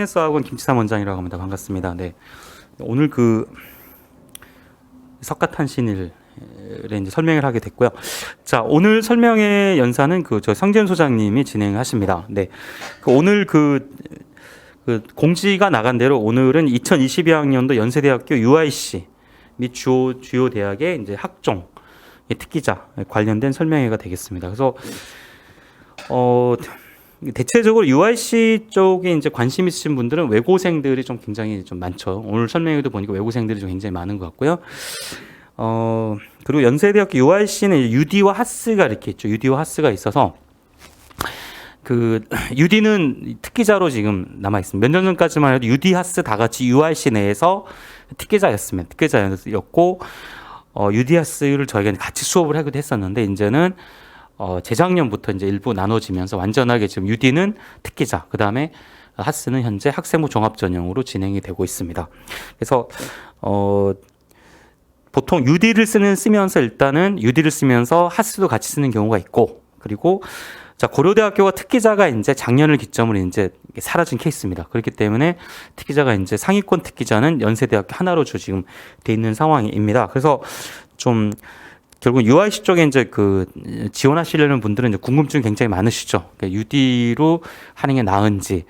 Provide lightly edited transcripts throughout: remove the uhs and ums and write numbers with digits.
KNS학원 김치삼 원장이라고 합니다. 반갑습니다. 네. 오늘 그 석가탄신일에 이제 설명을 하게 됐고요. 자, 오늘 설명의 연사는 그 저 성재현 소장님이 진행하십니다. 네. 오늘 그 공지가 나간 대로 오늘은 2022학년도 연세대학교 UIC 및 주요 대학의 이제 학종 특기자 관련된 설명회가 되겠습니다. 그래서 대체적으로 UIC 쪽에 이제 관심 있으신 분들은 외고생들이 좀 굉장히 좀 많죠. 오늘 설명회도 보니까 외고생들이 좀 굉장히 많은 것 같고요. 그리고 연세대학교 UIC는 UD와 하스가 이렇게 있죠. UD와 하스가 있어서 그 UD는 특기자로 지금 남아 있습니다. 몇 년 전까지만 해도 UD, 하스 다 같이 UIC 내에서 특기자였습니다. 특기자였고 UD, 하스를 저희가 같이 수업을 하기도 했었는데 이제는 재작년부터 이제 일부 나눠지면서 완전하게 지금 UD는 특기자, 그 다음에 하스는 현재 학생부 종합 전형으로 진행이 되고 있습니다. 그래서 보통 UD를 쓰면서 일단은 UD를 쓰면서 하스도 같이 쓰는 경우가 있고, 그리고 자, 고려대학교가 특기자가 이제 작년을 기점으로 이제 사라진 케이스입니다. 그렇기 때문에 특기자가 이제 상위권 특기자는 연세대학교 하나로 지금 돼 있는 상황입니다. 그래서 좀 결국 UIC 쪽에 이제 그 지원하시려는 분들은 이제 궁금증이 굉장히 많으시죠. 그러니까 UD로 하는 게 나은지,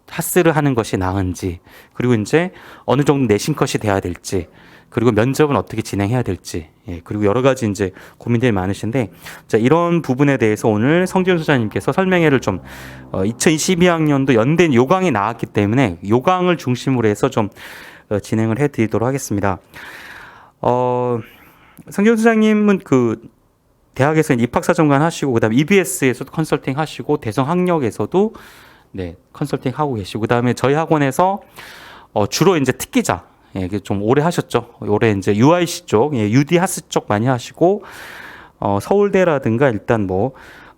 하스를 하는 것이 나은지, 그리고 이제 어느 정도 내신 컷이 돼야 될지, 그리고 면접은 어떻게 진행해야 될지, 그리고 여러 가지 이제 고민들이 많으신데, 자, 이런 부분에 대해서 오늘 성지현 소장님께서 설명회를 좀 2022학년도 연대 요강이 나왔기 때문에 요강을 중심으로 해서 좀 진행을 해드리도록 하겠습니다. 성지현 소장님은 그 대학에서 입학사정관 하시고, 그다음에 EBS에서도 컨설팅 하시고, 대성학력에서도 네, 컨설팅 하고 계시고, 그다음에 저희 학원에서 주로 이제 특기자 좀 오래 하셨죠. 올해 이제 UIC 쪽, UD 하스 쪽 많이 하시고, 서울대라든가 일단 뭐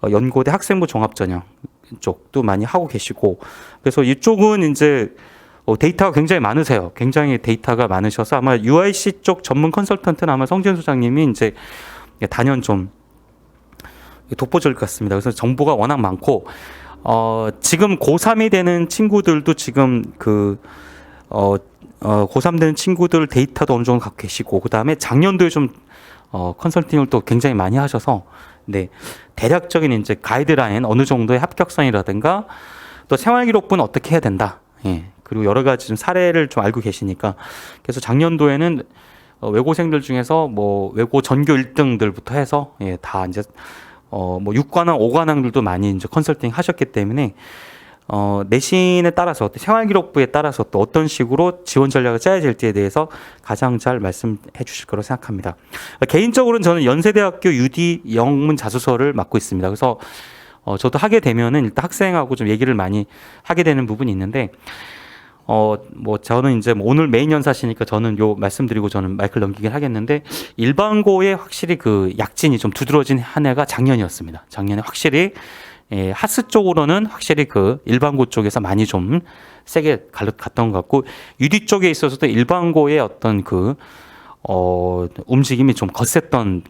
연고대 학생부 종합전형 쪽도 많이 하고 계시고, 그래서 이쪽은 이제 데이터가 굉장히 많으세요. 굉장히 데이터가 많으셔서 아마 UIC 쪽 전문 컨설턴트는 아마 성지현 소장님이 이제 단연 좀 독보적일 것 같습니다. 그래서 정보가 워낙 많고, 지금 고3이 되는 친구들도 지금 고3 되는 친구들 데이터도 어느 정도 갖고 계시고, 그 다음에 작년도에 좀 컨설팅을 또 굉장히 많이 하셔서, 네, 대략적인 이제 가이드라인 어느 정도의 합격선이라든가 또 생활기록부는 어떻게 해야 된다, 그리고 여러 가지 좀 사례를 좀 알고 계시니까, 그래서 작년도에는 외고생들 중에서 뭐 외고 전교 1등들부터 해서 다 이제 뭐 6관왕, 5관왕들도 많이 이제 컨설팅 하셨기 때문에 내신에 따라서 생활기록부에 따라서 또 어떤 식으로 지원 전략을 짜야 될지에 대해서 가장 잘 말씀해 주실 거라고 생각합니다. 개인적으로는 저는 연세대학교 UD 영문 자소서를 맡고 있습니다. 그래서 저도 하게 되면은 일단 학생하고 좀 얘기를 많이 하게 되는 부분이 있는데, 뭐 저는 이제 뭐 오늘 메인 연사시니까 저는 요 말씀드리고 저는 마이크를 넘기긴 하겠는데, 일반고에 확실히 그 약진이 좀 두드러진 한 해가 작년이었습니다. 작년에 확실히 하스 쪽으로는 확실히 그 일반고 쪽에서 많이 좀 세게 갔던 것 같고, UD 쪽에 있어서도 일반고의 어떤 그 움직임이 좀 거셌던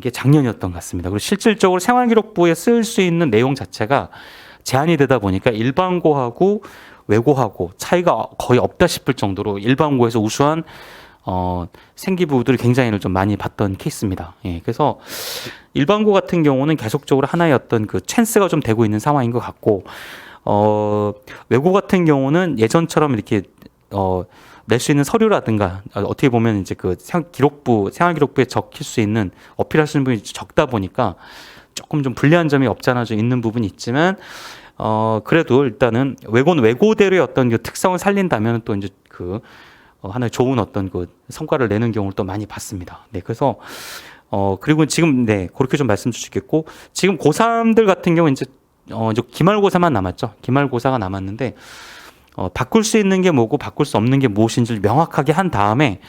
게 작년이었던 것 같습니다. 그리고 실질적으로 생활기록부에 쓸 수 있는 내용 자체가 제한이 되다 보니까 일반고하고 외고하고 차이가 거의 없다 싶을 정도로 일반고에서 우수한 생기부들을 굉장히 좀 많이 봤던 케이스입니다. 그래서 일반고 같은 경우는 계속적으로 하나의 어떤 그 찬스가 좀 되고 있는 상황인 것 같고, 외고 같은 경우는 예전처럼 이렇게 낼 수 있는 서류라든가 어떻게 보면 이제 그 생활기록부에 적힐 수 있는 어필하시는 분이 적다 보니까 조금 좀 불리한 점이 없잖아 좀 있는 부분이 있지만, 그래도 일단은 외고는 외고대로의 어떤 그 특성을 살린다면 또 이제 하나의 좋은 어떤 그 성과를 내는 경우를 또 많이 봤습니다. 네, 그래서 그리고 지금 네, 그렇게 좀 말씀 주시겠고, 지금 고3들 같은 경우 이제 기말고사만 남았죠. 기말고사가 남았는데, 바꿀 수 있는 게 뭐고 바꿀 수 없는 게 무엇인지를 명확하게 한 다음에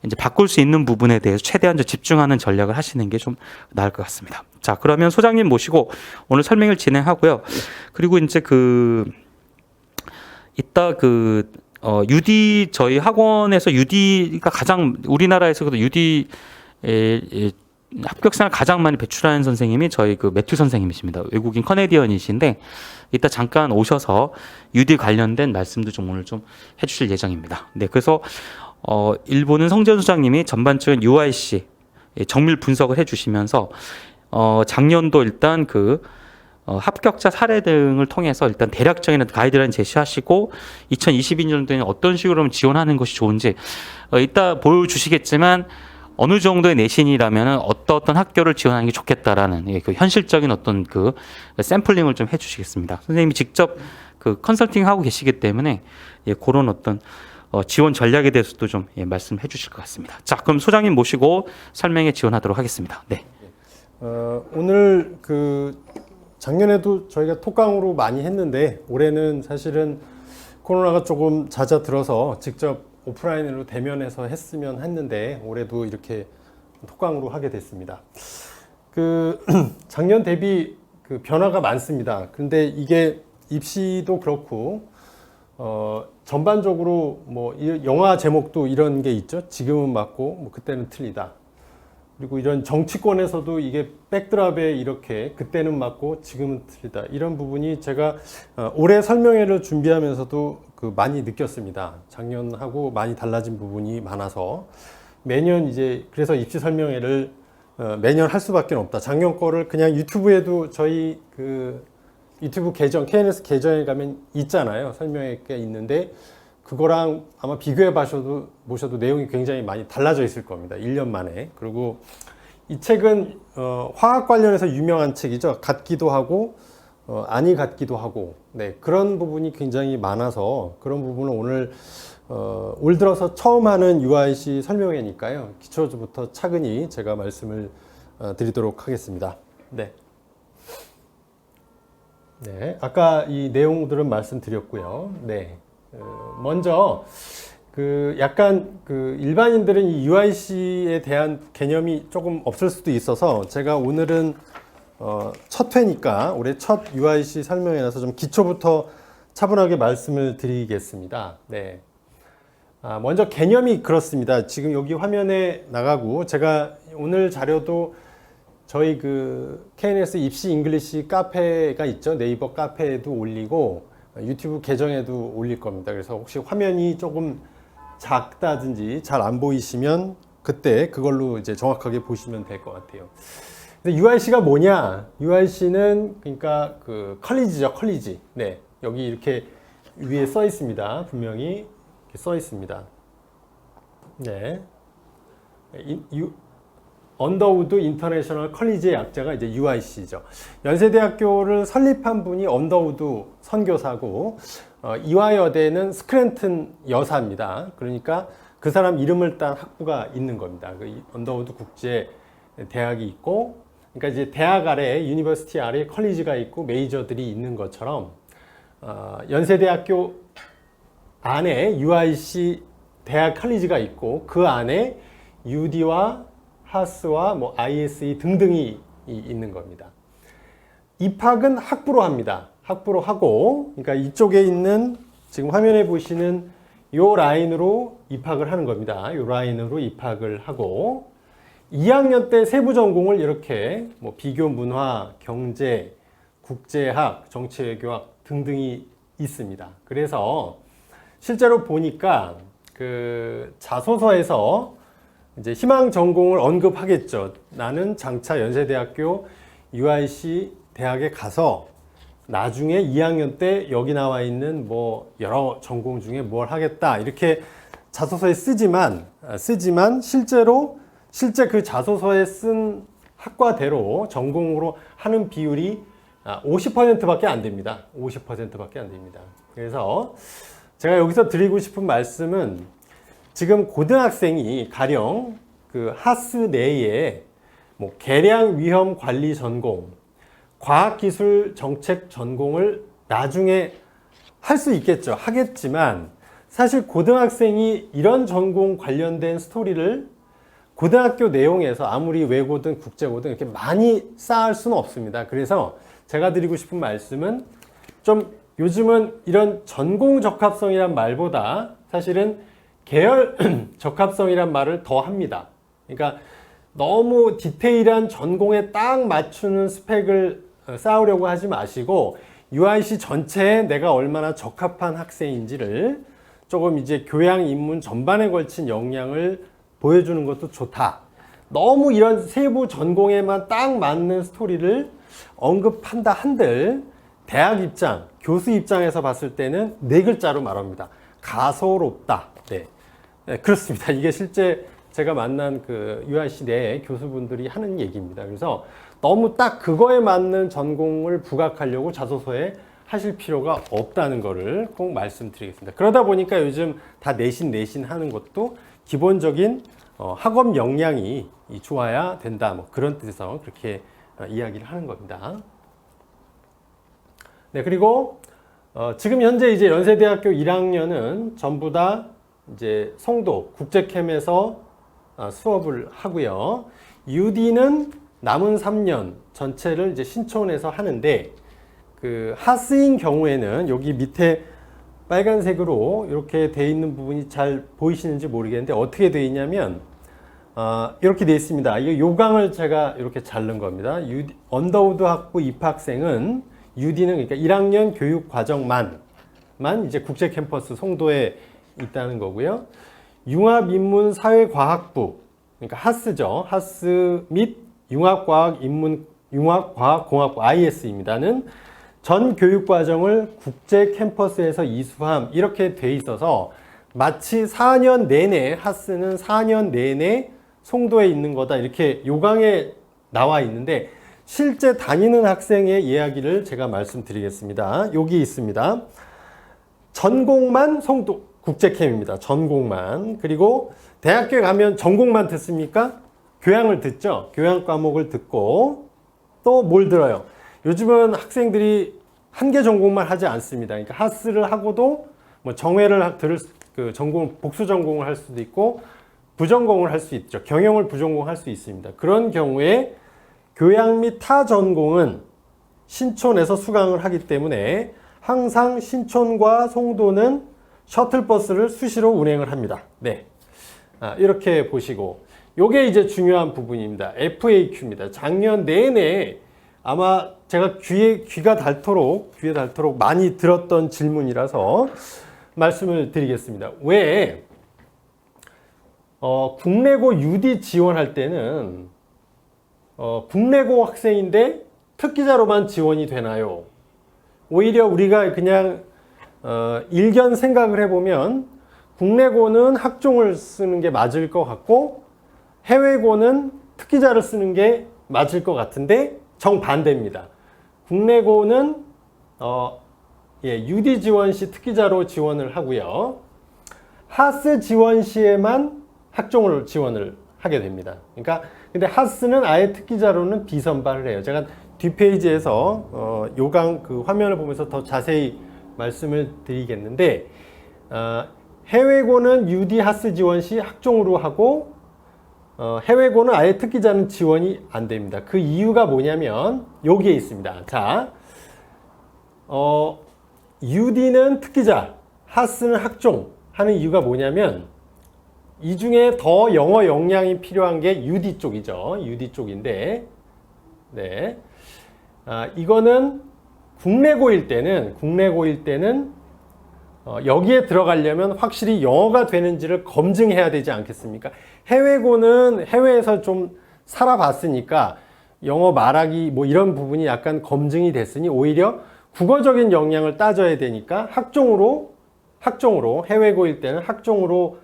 이제 바꿀 수 있는 부분에 대해서 최대한 집중하는 전략을 하시는 게 좀 나을 것 같습니다. 자, 그러면 소장님 모시고 오늘 설명을 진행하고요. 그리고 이제 이따 UD 저희 학원에서 UD가 가장 우리나라에서도 UD 합격생을 가장 많이 배출하는 선생님이 저희 그 매튜 선생님이십니다. 외국인 커네디언이신데 이따 잠깐 오셔서 UD 관련된 말씀도 좀 오늘 좀 해주실 예정입니다. 네, 그래서 일본은 성재현 소장님이 전반적인 UIC 정밀 분석을 해주시면서 작년도 일단 합격자 사례 등을 통해서 일단 대략적인 가이드라인 제시하시고 2022년도에는 어떤 식으로 지원하는 것이 좋은지 이따 보여주시겠지만 어느 정도의 내신이라면 어떤 학교를 지원하는 게 좋겠다라는 그 현실적인 어떤 그 샘플링을 좀 해주시겠습니다. 선생님이 직접 그 컨설팅 하고 계시기 때문에 그런 어떤 지원 전략에 대해서도 좀 말씀해 주실 것 같습니다. 자, 그럼 소장님 모시고 설명에 지원하도록 하겠습니다. 네. 오늘 작년에도 저희가 톡강으로 많이 했는데 올해는 사실은 코로나가 조금 잦아들어서 직접 오프라인으로 대면해서 했으면 했는데 올해도 이렇게 톡강으로 하게 됐습니다. 작년 대비 변화가 많습니다. 근데 이게 입시도 그렇고 전반적으로 뭐 영화 제목도 이런 게 있죠. 지금은 맞고 뭐 그때는 틀리다. 그리고 이런 정치권에서도 이게 백드랍에 이렇게 그때는 맞고 지금은 틀리다. 이런 부분이 제가 올해 설명회를 준비하면서도 많이 느꼈습니다. 작년하고 많이 달라진 부분이 많아서 매년 그래서 입시 설명회를 매년 할 수밖에 없다. 작년 거를 그냥 유튜브에도 저희 유튜브 계정, KNS 계정에 가면 있잖아요. 설명회가 있는데 그거랑 아마 비교해 보셔도 내용이 굉장히 많이 달라져 있을 겁니다. 1년 만에. 그리고 이 책은 화학 관련해서 유명한 책이죠. 같기도 하고 아니 같기도 하고 네, 그런 부분이 굉장히 많아서 그런 부분을 오늘 올 들어서 처음 하는 UIC 설명회니까요. 기초부터 차근히 제가 말씀을 드리도록 하겠습니다. 네. 네, 아까 이 내용들은 말씀드렸고요. 네. 먼저 약간 일반인들은 이 UIC에 대한 개념이 조금 없을 수도 있어서 제가 오늘은 첫 회니까 올해 첫 UIC 설명회라서 좀 기초부터 차분하게 말씀을 드리겠습니다. 네. 먼저 개념이 그렇습니다. 지금 여기 화면에 나가고 제가 오늘 자료도 저희 KNS 입시 잉글리시 카페가 있죠. 네이버 카페에도 올리고 유튜브 계정에도 올릴 겁니다. 그래서 혹시 화면이 조금 작다든지 잘 안 보이시면 그때 그걸로 정확하게 보시면 될 것 같아요. 근데 UIC가 뭐냐? UIC는 그러니까 컬리지죠, 컬리지. 네, 여기 이렇게 위에 써 있습니다. 분명히 이렇게 써 있습니다. 네, 언더우드 인터내셔널 컬리지의 약자가 UIC죠. 연세대학교를 설립한 분이 언더우드 선교사고 이화여대는 스크랜튼 여사입니다. 그러니까 그 사람 이름을 딴 학부가 있는 겁니다. 언더우드 국제 대학이 있고, 그러니까 대학 아래 유니버시티 아래 컬리지가 있고 메이저들이 있는 것처럼 연세대학교 안에 UIC 대학 컬리지가 있고 그 안에 UD와 하스와 뭐 ISE 등등이 있는 겁니다. 입학은 학부로 합니다. 학부로 하고, 그러니까 이쪽에 있는 지금 화면에 보시는 요 라인으로 입학을 하는 겁니다. 요 라인으로 입학을 하고 2학년 때 세부 전공을 이렇게 뭐 비교 문화, 경제, 국제학, 정치외교학 등등이 있습니다. 그래서 실제로 보니까 자소서에서 희망 전공을 언급하겠죠. 나는 장차 연세대학교 UIC 대학에 가서 나중에 2학년 때 여기 나와 있는 뭐 여러 전공 중에 뭘 하겠다 이렇게 자소서에 쓰지만 실제 그 자소서에 쓴 학과대로 전공으로 하는 비율이 50%밖에 안 됩니다. 50%밖에 안 됩니다. 그래서 제가 여기서 드리고 싶은 말씀은 지금 고등학생이 가령 하스 내에 뭐 계량 위험 관리 전공, 과학기술 정책 전공을 나중에 할 수 있겠죠. 하겠지만 사실 고등학생이 이런 전공 관련된 스토리를 고등학교 내용에서 아무리 외고든 국제고든 이렇게 많이 쌓을 수는 없습니다. 그래서 제가 드리고 싶은 말씀은 좀 요즘은 이런 전공 적합성이란 말보다 사실은 계열 적합성이란 말을 더 합니다. 그러니까 너무 디테일한 전공에 딱 맞추는 스펙을 쌓으려고 하지 마시고 UIC 전체에 내가 얼마나 적합한 학생인지를 조금 이제 교양 입문 전반에 걸친 역량을 보여주는 것도 좋다. 너무 이런 세부 전공에만 딱 맞는 스토리를 언급한다 한들 대학 입장, 교수 입장에서 봤을 때는 네 글자로 말합니다. 가소롭다. 네. 네, 그렇습니다. 이게 실제 제가 만난 그 UIC 내 교수분들이 하는 얘기입니다. 그래서 너무 딱 그거에 맞는 전공을 부각하려고 자소서에 하실 필요가 없다는 거를 꼭 말씀드리겠습니다. 그러다 보니까 요즘 다 내신 하는 것도 기본적인 학업 역량이 좋아야 된다. 뭐 그런 뜻에서 그렇게 이야기를 하는 겁니다. 네, 그리고 지금 현재 이제 연세대학교 1학년은 전부 다 이제 송도 국제캠에서 수업을 하고요. UD는 남은 3년 전체를 이제 신촌에서 하는데 그 하스인 경우에는 여기 밑에 빨간색으로 이렇게 돼 있는 부분이 잘 보이시는지 모르겠는데 어떻게 돼 있냐면 이렇게 돼 있습니다. 이 요강을 제가 이렇게 자른 겁니다. 언더우드 학부 입학생은 UD는 그러니까 1학년 교육 과정만 이제 국제 캠퍼스 송도에 있다는 거고요. 융합인문 사회과학부 그러니까 하스죠. 하스 및 융합과학공학부 IS입니다는 전 교육과정을 국제 캠퍼스에서 이수함 이렇게 돼 있어서 마치 4년 내내 하스는 4년 내내 송도에 있는 거다 이렇게 요강에 나와 있는데 실제 다니는 학생의 이야기를 제가 말씀드리겠습니다. 여기 있습니다. 전공만 송도 국제캠입니다. 전공만. 그리고 대학교에 가면 전공만 듣습니까? 교양을 듣죠. 교양 과목을 듣고 또 뭘 들어요? 요즘은 학생들이 한 개 전공만 하지 않습니다. 그러니까 하스를 하고도 뭐 정회를 들을 그 전공 복수 전공을 할 수도 있고 부전공을 할 수 있죠. 경영을 부전공할 수 있습니다. 그런 경우에 교양 및 타 전공은 신촌에서 수강을 하기 때문에 항상 신촌과 송도는 셔틀버스를 수시로 운행을 합니다. 네. 이렇게 보시고 요게 이제 중요한 부분입니다. FAQ입니다. 작년 내내 아마 제가 귀가 닳도록 많이 들었던 질문이라서 말씀을 드리겠습니다. 왜 국내고 UD 지원할 때는 국내고 학생인데 특기자로만 지원이 되나요? 오히려 우리가 그냥 일견 생각을 해보면 국내고는 학종을 쓰는 게 맞을 것 같고 해외고는 특기자를 쓰는 게 맞을 것 같은데 정반대입니다. 국내고는 UD 지원 시 특기자로 지원을 하고요. 하스 지원 시에만 학종을 지원을 하게 됩니다. 그러니까 근데 하스는 아예 특기자로는 비선발을 해요. 제가 뒷페이지에서 요강 그 화면을 보면서 더 자세히 말씀을 드리겠는데 해외고는 UD 하스 지원 시 학종으로 하고 해외고는 아예 특기자는 지원이 안 됩니다. 그 이유가 뭐냐면 여기에 있습니다. 자, UD는 특기자, 하스는 학종 하는 이유가 뭐냐면 이 중에 더 영어 역량이 필요한 게 UD 쪽이죠. UD 쪽인데, 네, 이거는 국내고일 때는 여기에 들어가려면 확실히 영어가 되는지를 검증해야 되지 않겠습니까? 해외고는 해외에서 좀 살아봤으니까 영어 말하기 뭐 이런 부분이 약간 검증이 됐으니 오히려 국어적인 역량을 따져야 되니까 학종으로 해외고일 때는 학종으로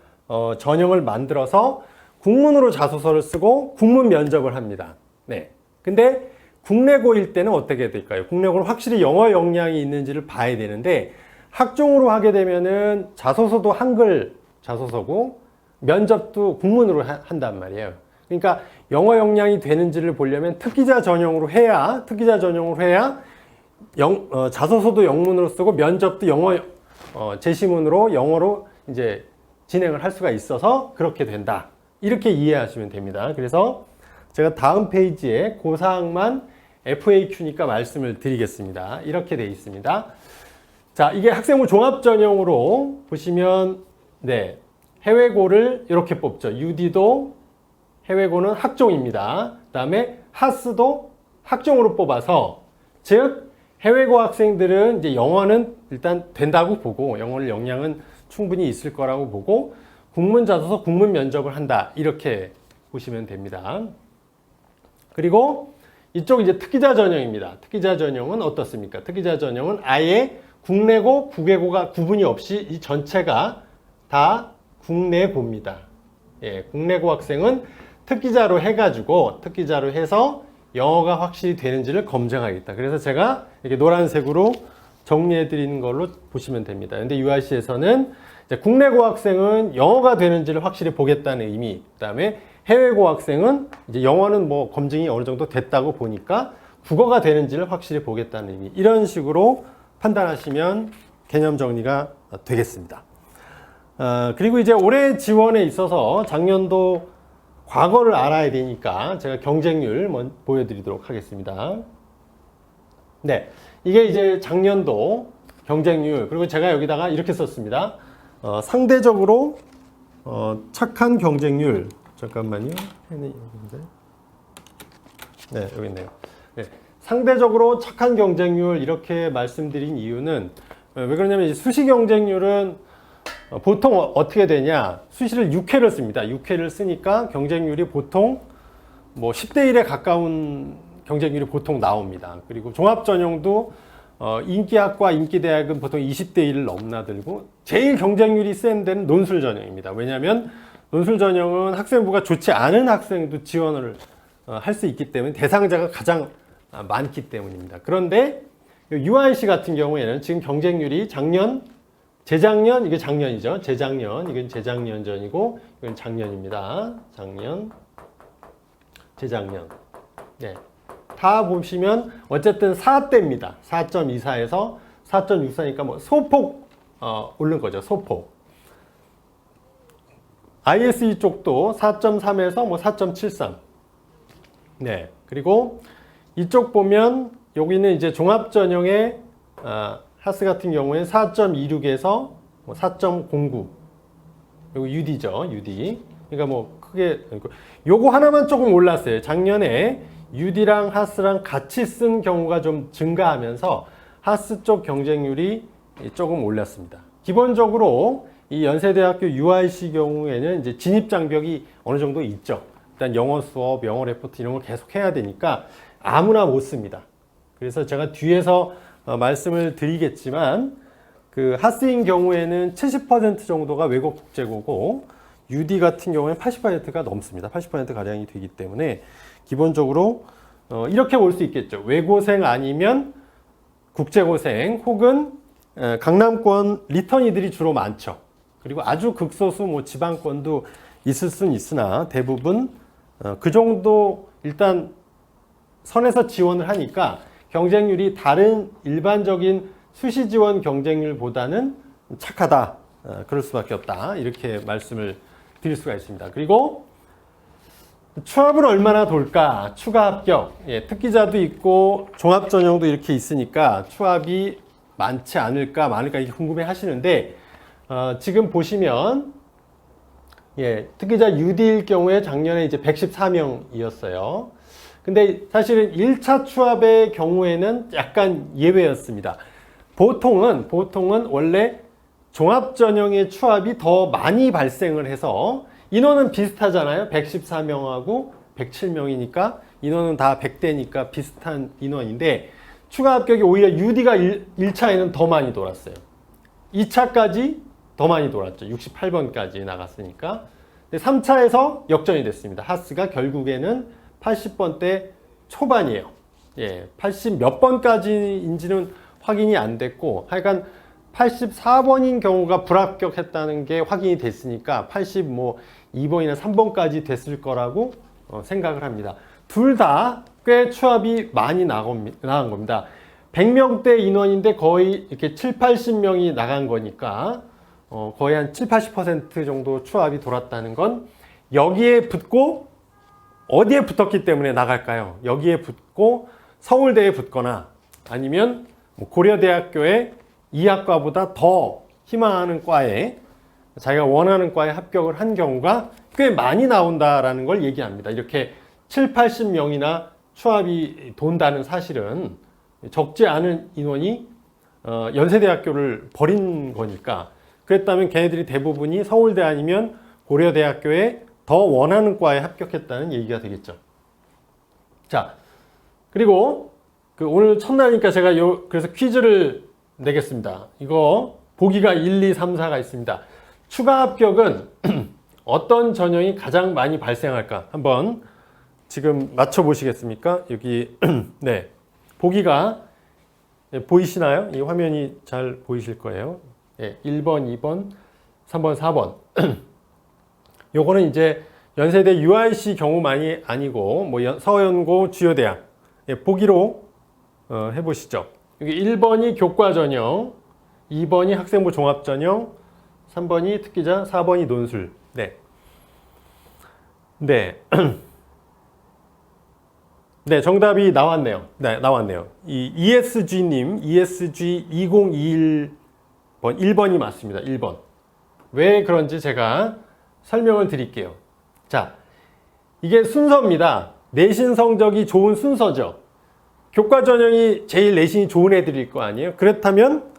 전형을 만들어서 국문으로 자소서를 쓰고 국문 면접을 합니다. 네. 근데 국내고일 때는 어떻게 될까요? 국내고는 확실히 영어 역량이 있는지를 봐야 되는데 학종으로 하게 되면은 자소서도 한글 자소서고 면접도 국문으로 한단 말이에요. 그러니까 영어 역량이 되는지를 보려면 특기자 전형으로 해야 자소서도 영문으로 쓰고 면접도 영어 제시문으로 영어로 이제 진행을 할 수가 있어서 그렇게 된다. 이렇게 이해하시면 됩니다. 그래서 제가 다음 페이지에 그 사항만 FAQ니까 말씀을 드리겠습니다. 이렇게 되어 있습니다. 자, 이게 학생부 종합 전형으로 보시면 네, 해외고를 이렇게 뽑죠. UD도 해외고는 학종입니다. 그다음에 하스도 학종으로 뽑아서, 즉 해외고 학생들은 이제 영어는 일단 된다고 보고, 영어를 역량은 충분히 있을 거라고 보고 국문 자소서 국문 면접을 한다, 이렇게 보시면 됩니다. 그리고 이쪽 이제 특기자 전형입니다. 특기자 전형은 어떻습니까? 특기자 전형은 아예 국내고 국외고가 구분이 없이 이 전체가 다 국내고입니다. 예, 국내고 학생은 특기자로 특기자로 해서 영어가 확실히 되는지를 검증하겠다. 그래서 제가 이렇게 노란색으로 정리해 드리는 걸로 보시면 됩니다. 근데 UIC에서는 국내고 학생은 영어가 되는지를 확실히 보겠다는 의미, 그다음에 해외고 학생은 이제 영어는 뭐 검증이 어느 정도 됐다고 보니까 국어가 되는지를 확실히 보겠다는 의미, 이런 식으로 판단하시면 개념 정리가 되겠습니다. 그리고 이제 올해 지원에 있어서 작년도 과거를 알아야 되니까 제가 경쟁률 먼저 보여드리도록 하겠습니다. 네, 이게 이제 작년도 경쟁률, 그리고 제가 여기다가 이렇게 썼습니다. 상대적으로 착한 경쟁률. 잠깐만요. 네, 여기 있네요. 네, 상대적으로 착한 경쟁률, 이렇게 말씀드린 이유는 왜 그러냐면 이 수시 경쟁률은 보통 어떻게 되냐, 수시를 6회를 씁니다. 6회를 쓰니까 경쟁률이 보통 뭐 10대 1에 가까운 경쟁률이 보통 나옵니다. 그리고 종합전형도 인기학과 인기대학은 보통 20대 1을 넘나들고, 제일 경쟁률이 센 데는 논술 전형입니다. 왜냐하면 논술 전형은 학생부가 좋지 않은 학생도 지원을 할 수 있기 때문에 대상자가 가장 많기 때문입니다. 그런데 UIC 같은 경우에는 지금 경쟁률이 재작년, 이게 작년이죠. 이건 재작년 전이고, 이건 작년입니다. 재작년. 네. 다 보시면 어쨌든 4대입니다. 4.24에서 4.64니까 뭐 소폭 오른 거죠. 소폭. ISE 쪽도 4.3에서 뭐 4.73. 네. 그리고 이쪽 보면 여기는 이제 종합전형의 하스 같은 경우에 4.26에서 4.09. 이거 UD죠. UD. 그러니까 뭐 크게 요거 하나만 조금 올랐어요. 작년에 UD랑 하스랑 같이 쓴 경우가 좀 증가하면서 하스 쪽 경쟁률이 조금 올랐습니다. 기본적으로 이 연세대학교 UIC 경우에는 이제 진입 장벽이 어느 정도 있죠. 일단 영어 수업, 영어 레포트 이런 걸 계속 해야 되니까 아무나 못 씁니다. 그래서 제가 뒤에서 말씀을 드리겠지만, 그 하스인 경우에는 70% 정도가 외국 국제고고, UD 같은 경우에는 80%가 넘습니다. 80% 가량이 되기 때문에 기본적으로 이렇게 볼 수 있겠죠. 외고생 아니면 국제고생, 혹은 강남권 리턴이들이 주로 많죠. 그리고 아주 극소수 뭐 지방권도 있을 수는 있으나 대부분 그 정도 일단 선에서 지원을 하니까 경쟁률이 다른 일반적인 수시 지원 경쟁률보다는 착하다. 그럴 수밖에 없다. 이렇게 말씀을 드릴 수가 있습니다. 그리고 추합은 얼마나 돌까? 추가 합격. 예, 특기자도 있고 종합전형도 이렇게 있으니까 추합이 많지 않을까, 많을까 이렇게 궁금해 하시는데, 지금 보시면 예, 특기자 UD일 경우에 작년에 이제 114명이었어요. 근데 사실은 1차 추합의 경우에는 약간 예외였습니다. 보통은 원래 종합전형의 추합이 더 많이 발생을 해서, 인원은 비슷하잖아요. 114명하고 107명이니까 인원은 다 100대니까 비슷한 인원인데, 추가 합격이 오히려 UD가 1차에는 더 많이 돌았어요. 2차까지 더 많이 돌았죠. 68번까지 나갔으니까. 근데 3차에서 역전이 됐습니다. 하스가 결국에는 80번대 초반이에요. 예, 80 몇 번까지인지는 확인이 안 됐고, 하여간 84번인 경우가 불합격했다는 게 확인이 됐으니까 82번이나 3번까지 됐을 거라고 생각을 합니다. 둘 다 꽤 추합이 많이 나간 겁니다. 100명대 인원인데 거의 이렇게 7, 80명이 나간 거니까 거의 한 7, 80% 정도 추합이 돌았다는 건, 여기에 붙고 어디에 붙었기 때문에 나갈까요? 여기에 붙고 서울대에 붙거나 아니면 고려대학교의 이학과보다 더 희망하는 과에 자기가 원하는 과에 합격을 한 경우가 꽤 많이 나온다라는 걸 얘기합니다. 이렇게 7, 80명이나 추합이 돈다는 사실은 적지 않은 인원이 연세대학교를 버린 거니까, 그랬다면 걔네들이 대부분이 서울대 아니면 고려대학교에 더 원하는 과에 합격했다는 얘기가 되겠죠. 자, 그리고 오늘 첫날이니까 제가 그래서 퀴즈를 내겠습니다. 이거 보기가 1, 2, 3, 4가 있습니다. 추가 합격은 어떤 전형이 가장 많이 발생할까? 한번 지금 맞춰보시겠습니까? 여기 네, 보기가 보이시나요? 이 화면이 잘 보이실 거예요. 네, 1번, 2번, 3번, 4번. 요거는 이제 연세대 UIC 경우만이 아니고 뭐 서연고 주요대학, 예, 보기로 해보시죠. 여기 1번이 교과 전형, 2번이 학생부 종합 전형, 3번이 특기자, 4번이 논술. 네. 네. 네, 정답이 나왔네요. 네, 나왔네요. 이 ESG님, ESG 2021번, 1번이 맞습니다. 1번. 왜 그런지 제가 설명을 드릴게요. 자, 이게 순서입니다. 내신 성적이 좋은 순서죠. 교과 전형이 제일 내신이 좋은 애들일 거 아니에요? 그렇다면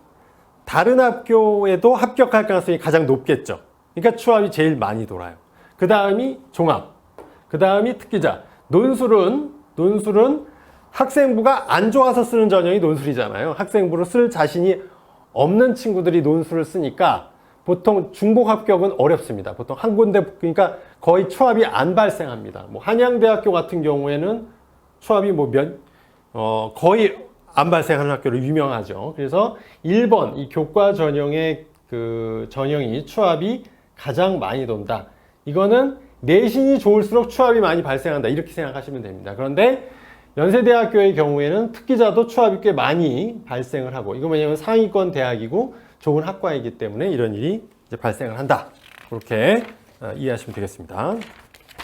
다른 학교에도 합격할 가능성이 가장 높겠죠. 그러니까 추합이 제일 많이 돌아요. 그 다음이 종합, 그 다음이 특기자. 논술은 학생부가 안 좋아서 쓰는 전형이 논술이잖아요. 학생부를 쓸 자신이 없는 친구들이 논술을 쓰니까 보통 중복 합격은 어렵습니다. 보통 한 군데, 그러니까 거의 추합이 안 발생합니다. 뭐 한양대학교 같은 경우에는 추합이 거의 안 발생하는 학교로 유명하죠. 그래서 1번 이 교과 전형의 전형이 추합이 가장 많이 돈다. 이거는 내신이 좋을수록 추합이 많이 발생한다. 이렇게 생각하시면 됩니다. 그런데 연세대학교의 경우에는 특기자도 추합이 꽤 많이 발생을 하고, 이거 왜냐면 상위권 대학이고 좋은 학과이기 때문에 이런 일이 이제 발생을 한다. 그렇게 이해하시면 되겠습니다.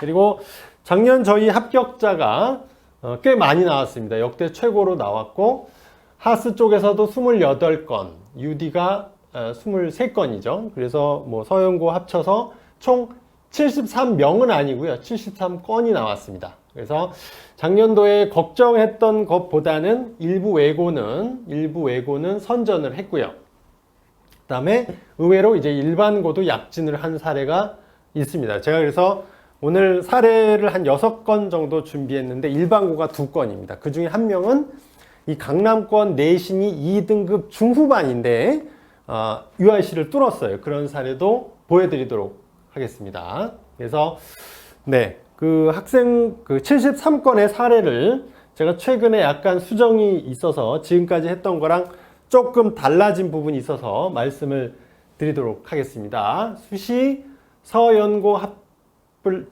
그리고 작년 저희 합격자가 꽤 많이 나왔습니다. 역대 최고로 나왔고, 하스 쪽에서도 28건, UD가 23건이죠. 그래서 뭐 서연고 합쳐서 총 73명은 아니고요. 73건이 나왔습니다. 그래서 작년도에 걱정했던 것보다는 일부 외고는 선전을 했고요. 그 다음에 의외로 이제 일반고도 약진을 한 사례가 있습니다. 제가 그래서 오늘 사례를 한 6건 정도 준비했는데 일반고가 2건입니다. 그 중에 한 명은 이 강남권 내신이 2등급 중후반인데 UIC를 뚫었어요. 그런 사례도 보여드리도록 하겠습니다. 그래서 네, 그 73건의 사례를 제가 최근에 약간 수정이 있어서 지금까지 했던 거랑 조금 달라진 부분이 있어서 말씀을 드리도록 하겠습니다. 수시 서연고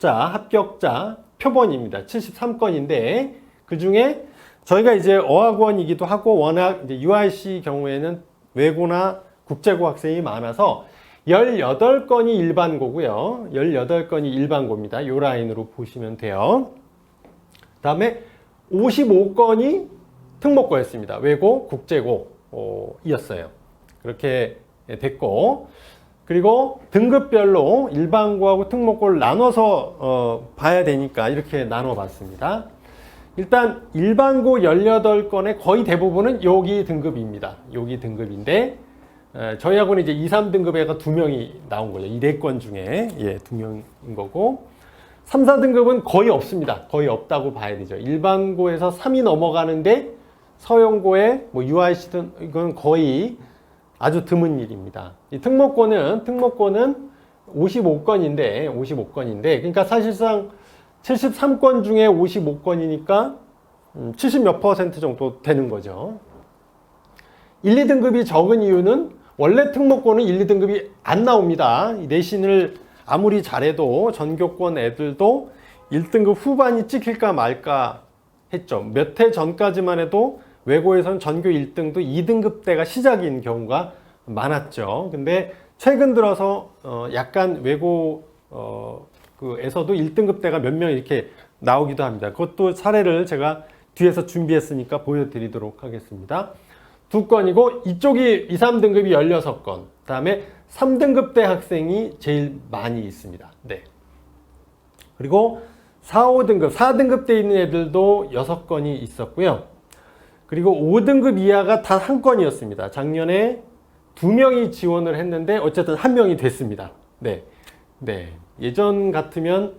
합격자 표본입니다. 73건인데 그 중에 저희가 이제 어학원이기도 하고 워낙 이제 UIC 경우에는 외고나 국제고 학생이 많아서 18건이 일반고고요. 18건이 일반고입니다. 이 라인으로 보시면 돼요. 그 다음에 55건이 특목고였습니다. 외고, 국제고 이었어요. 그렇게 됐고, 그리고 등급별로 일반고하고 특목고를 나눠서 봐야 되니까 이렇게 나눠봤습니다. 일단 일반고 18건의 거의 대부분은 여기 등급입니다. 여기 등급인데 저희 학원은 이제 2, 3등급에가 2명이 나온 거죠. 이 4건 중에 2명인 거고, 3, 4등급은 거의 없습니다. 거의 없다고 봐야 되죠. 일반고에서 3이 넘어가는데 서연고에 뭐 UIC든 이건 거의 아주 드문 일입니다. 이 특목고는 55건인데 그러니까 사실상 73건 중에 55건이니까 70몇 % 정도 되는 거죠. 1, 2등급이 적은 이유는 원래 특목고는 1, 2등급이 안 나옵니다. 내신을 아무리 잘해도 전교권 애들도 1등급 후반이 찍힐까 말까 했죠. 몇 해 전까지만 해도 외고에선 전교 1등도 2등급대가 시작인 경우가 많았죠. 근데 최근 들어서 약간 외고 에서도 1등급대가 몇 명 이렇게 나오기도 합니다. 그것도 사례를 제가 뒤에서 준비했으니까 보여드리도록 하겠습니다. 2건이고 이쪽이 2, 3등급이 16건. 그다음에 3등급대 학생이 제일 많이 있습니다. 네. 그리고 4, 5등급, 4등급대 있는 애들도 6건이 있었고요. 그리고 5등급 이하가 단 1건이었습니다. 작년에 2명이 지원을 했는데 어쨌든 1명이 됐습니다. 네. 네. 예전 같으면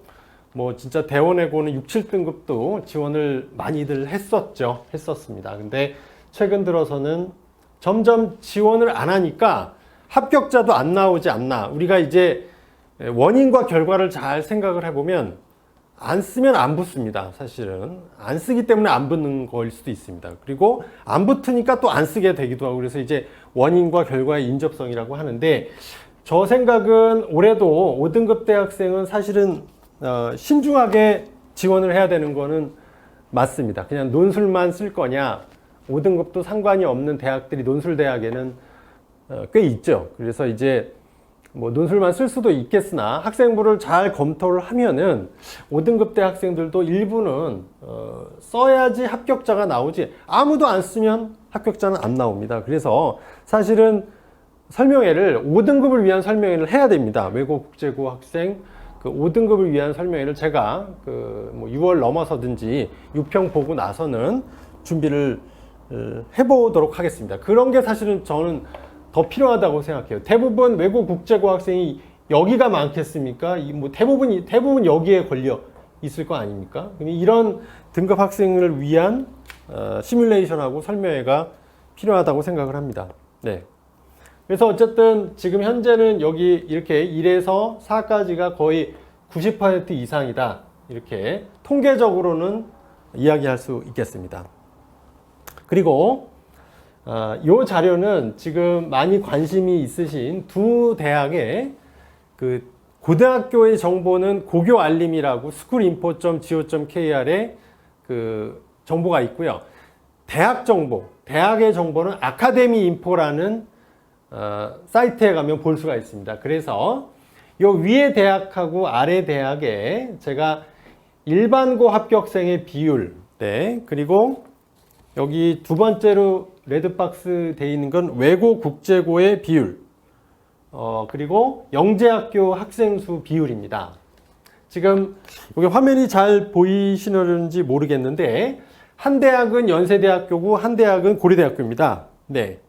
뭐 진짜 대원외고는 6, 7등급도 지원을 많이들 했었습니다. 근데 최근 들어서는 점점 지원을 안 하니까 합격자도 안 나오지 않나. 우리가 이제 원인과 결과를 잘 생각을 해보면 안 쓰면 안 붙습니다. 사실은 안 쓰기 때문에 안 붙는 거일 수도 있습니다. 그리고 안 붙으니까 또 안 쓰게 되기도 하고, 그래서 이제 원인과 결과의 인접성이라고 하는데, 저 생각은 올해도 5등급 대학생은 사실은 신중하게 지원을 해야 되는 거는 맞습니다. 그냥 논술만 쓸 거냐, 5등급도 상관이 없는 대학들이 논술대학에는 꽤 있죠. 그래서 이제 뭐 논술만 쓸 수도 있겠으나 학생부를 잘 검토를 하면은 5등급 대 학생들도 일부는 써야지 합격자가 나오지, 아무도 안 쓰면 합격자는 안 나옵니다. 그래서 사실은 설명회를 5등급을 위한 설명회를 해야 됩니다. 외고 국제고 학생 그 5등급을 위한 설명회를 제가 뭐 6월 넘어서든지 6평 보고 나서는 준비를 해보도록 하겠습니다. 그런 게 사실은 저는 더 필요하다고 생각해요. 대부분 외고 국제고 학생이 여기가 많겠습니까? 뭐 대부분 여기에 걸려 있을 거 아닙니까? 이런 등급 학생을 위한 시뮬레이션하고 설명회가 필요하다고 생각을 합니다. 네. 그래서 어쨌든 지금 현재는 여기 이렇게 1에서 4까지가 거의 90% 이상이다. 이렇게 통계적으로는 이야기할 수 있겠습니다. 그리고 이 자료는 지금 많이 관심이 있으신 두 대학의 그 고등학교의 정보는 고교알림이라고 schoolinfo.go.kr에 그 정보가 있고요. 대학 정보, 대학의 정보는 아카데미인포라는 사이트에 가면 볼 수가 있습니다. 그래서 요 위에 대학하고 아래 대학에 제가 일반고 합격생의 비율, 네, 그리고 여기 두 번째로 레드박스 되어 있는 건 외고 국제고의 비율, 그리고 영재학교 학생 수 비율입니다. 지금 여기 화면이 잘 보이시는지 모르겠는데 한 대학은 연세대학교고 한 대학은 고려대학교입니다. 네.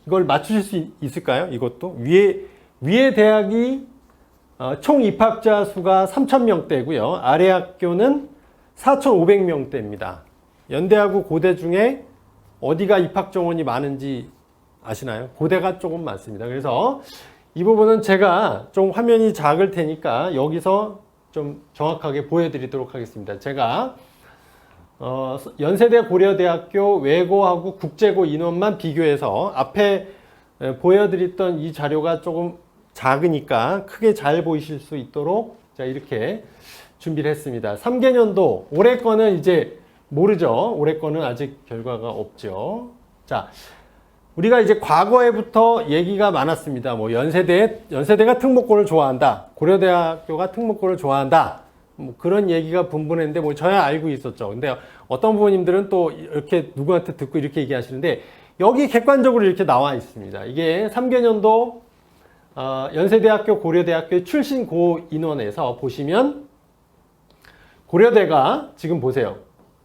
이걸 맞추실 수 있을까요? 이것도 위에 대학이 총 입학자 수가 3,000명대고요. 아래 학교는 4,500명대입니다. 연대하고 고대 중에 어디가 입학 정원이 많은지 아시나요? 고대가 조금 많습니다. 그래서 이 부분은 제가 좀 화면이 작을 테니까 여기서 좀 정확하게 보여드리도록 하겠습니다. 제가 연세대 고려대학교 외고하고 국제고 인원만 비교해서 앞에 보여드렸던 이 자료가 조금 작으니까 크게 잘 보이실 수 있도록 자 이렇게 준비를 했습니다. 3개년도 올해 거는 이제 모르죠. 올해 거는 아직 결과가 없죠. 자, 우리가 이제 과거에부터 얘기가 많았습니다. 뭐 연세대가 특목고를 좋아한다. 고려대학교가 특목고를 좋아한다. 뭐 그런 얘기가 분분했는데 뭐 저야 알고 있었죠. 근데 어떤 부모님들은 또 이렇게 누구한테 듣고 이렇게 얘기하시는데 여기 객관적으로 이렇게 나와 있습니다. 이게 3개년도 연세대학교 고려대학교 출신 고 인원에서 보시면 고려대가 지금 보세요.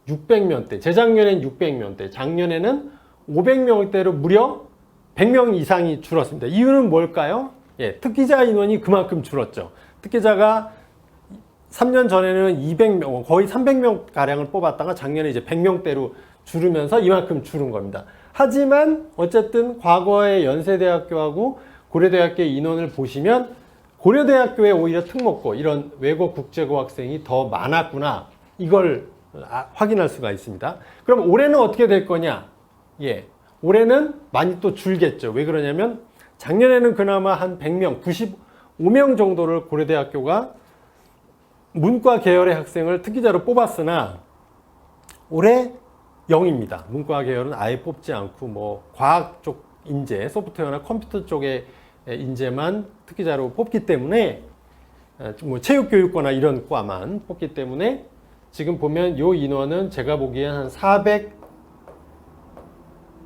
600명대, 재작년엔 600명대, 작년에는 500명대로 무려 100명 이상이 줄었습니다. 이유는 뭘까요? 예, 특기자 인원이 그만큼 줄었죠. 특기자가 3년 전에는 200명, 거의 300명 가량을 뽑았다가 작년에 이제 100명대로 줄으면서 이만큼 줄은 겁니다. 하지만 어쨌든 과거의 연세대학교하고 고려대학교 인원을 보시면 고려대학교에 오히려 특목고, 이런 외고 국제고 학생이 더 많았구나. 이걸 확인할 수가 있습니다. 그럼 올해는 어떻게 될 거냐? 예, 올해는 많이 또 줄겠죠. 왜 그러냐면 작년에는 그나마 한 100명, 95명 정도를 고려대학교가 문과 계열의 학생을 특기자로 뽑았으나 올해 0입니다. 문과 계열은 아예 뽑지 않고 뭐 과학 쪽 인재, 소프트웨어나 컴퓨터 쪽의 인재만 특기자로 뽑기 때문에 뭐 체육교육과나 이런 과만 뽑기 때문에 지금 보면 이 인원은 제가 보기엔 한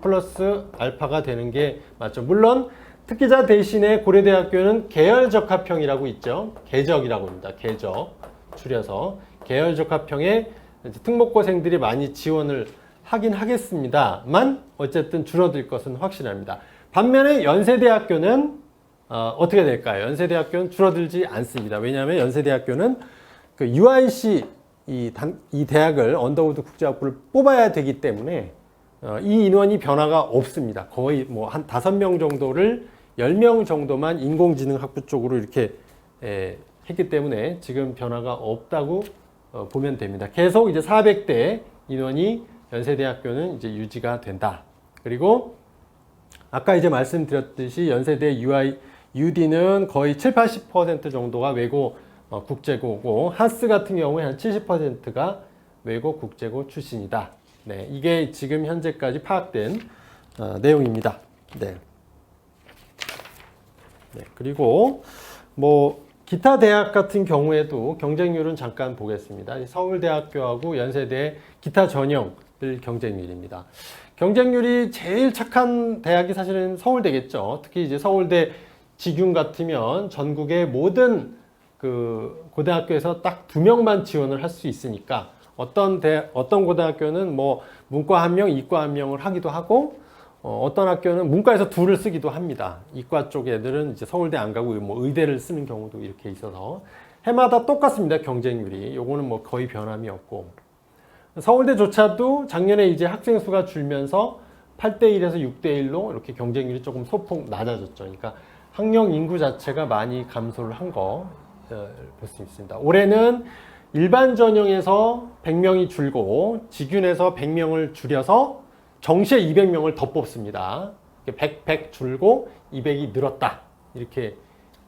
플러스 알파가 되는 게 맞죠. 물론 특기자 대신에 고려대학교는 계열적합형이라고 있죠. 계적이라고 합니다. 계적 줄여서 계열적합형에 특목고생들이 많이 지원을 하긴 하겠습니다만 어쨌든 줄어들 것은 확실합니다. 반면에 연세대학교는 어떻게 될까요? 연세대학교는 줄어들지 않습니다. 왜냐하면 연세대학교는 그 UIC 이 대학을 언더우드 국제학부를 뽑아야 되기 때문에 이 인원이 변화가 없습니다. 거의 뭐 한 5명 정도를 10명 정도만 인공지능학부 쪽으로 이렇게 했기 때문에 지금 변화가 없다고 보면 됩니다. 계속 이제 400대 인원이 연세대학교는 이제 유지가 된다. 그리고 아까 이제 말씀드렸듯이 연세대 UD는 거의 70-80% 정도가 외고 국제고고 하스 같은 경우에 한 70%가 외고 국제고 출신이다. 네, 이게 지금 현재까지 파악된 내용입니다. 네. 네, 그리고 뭐 기타 대학 같은 경우에도 경쟁률은 잠깐 보겠습니다. 서울대학교하고 연세대 기타 전형들 경쟁률입니다. 경쟁률이 제일 착한 대학이 사실은 서울대겠죠. 특히 이제 서울대 직윤 같으면 전국의 모든 그 고등학교에서 딱 2명만 지원을 할 수 있으니까 어떤 고등학교는 뭐 문과 1명, 이과 1명을 하기도 하고 어떤 학교는 문과에서 2를 쓰기도 합니다. 이과 쪽 애들은 이제 서울대 안 가고 뭐 의대를 쓰는 경우도 이렇게 있어서 해마다 똑같습니다. 경쟁률이. 요거는 뭐 거의 변함이 없고 서울대조차도 작년에 이제 학생 수가 줄면서 8대1에서 6대1로 이렇게 경쟁률이 조금 소폭 낮아졌죠. 그러니까 학령 인구 자체가 많이 감소를 한 거 볼 수 있습니다. 올해는 일반 전형에서 100명이 줄고 직윤에서 100명을 줄여서 정시에 200명을 더 뽑습니다. 100 줄고 200이 늘었다. 이렇게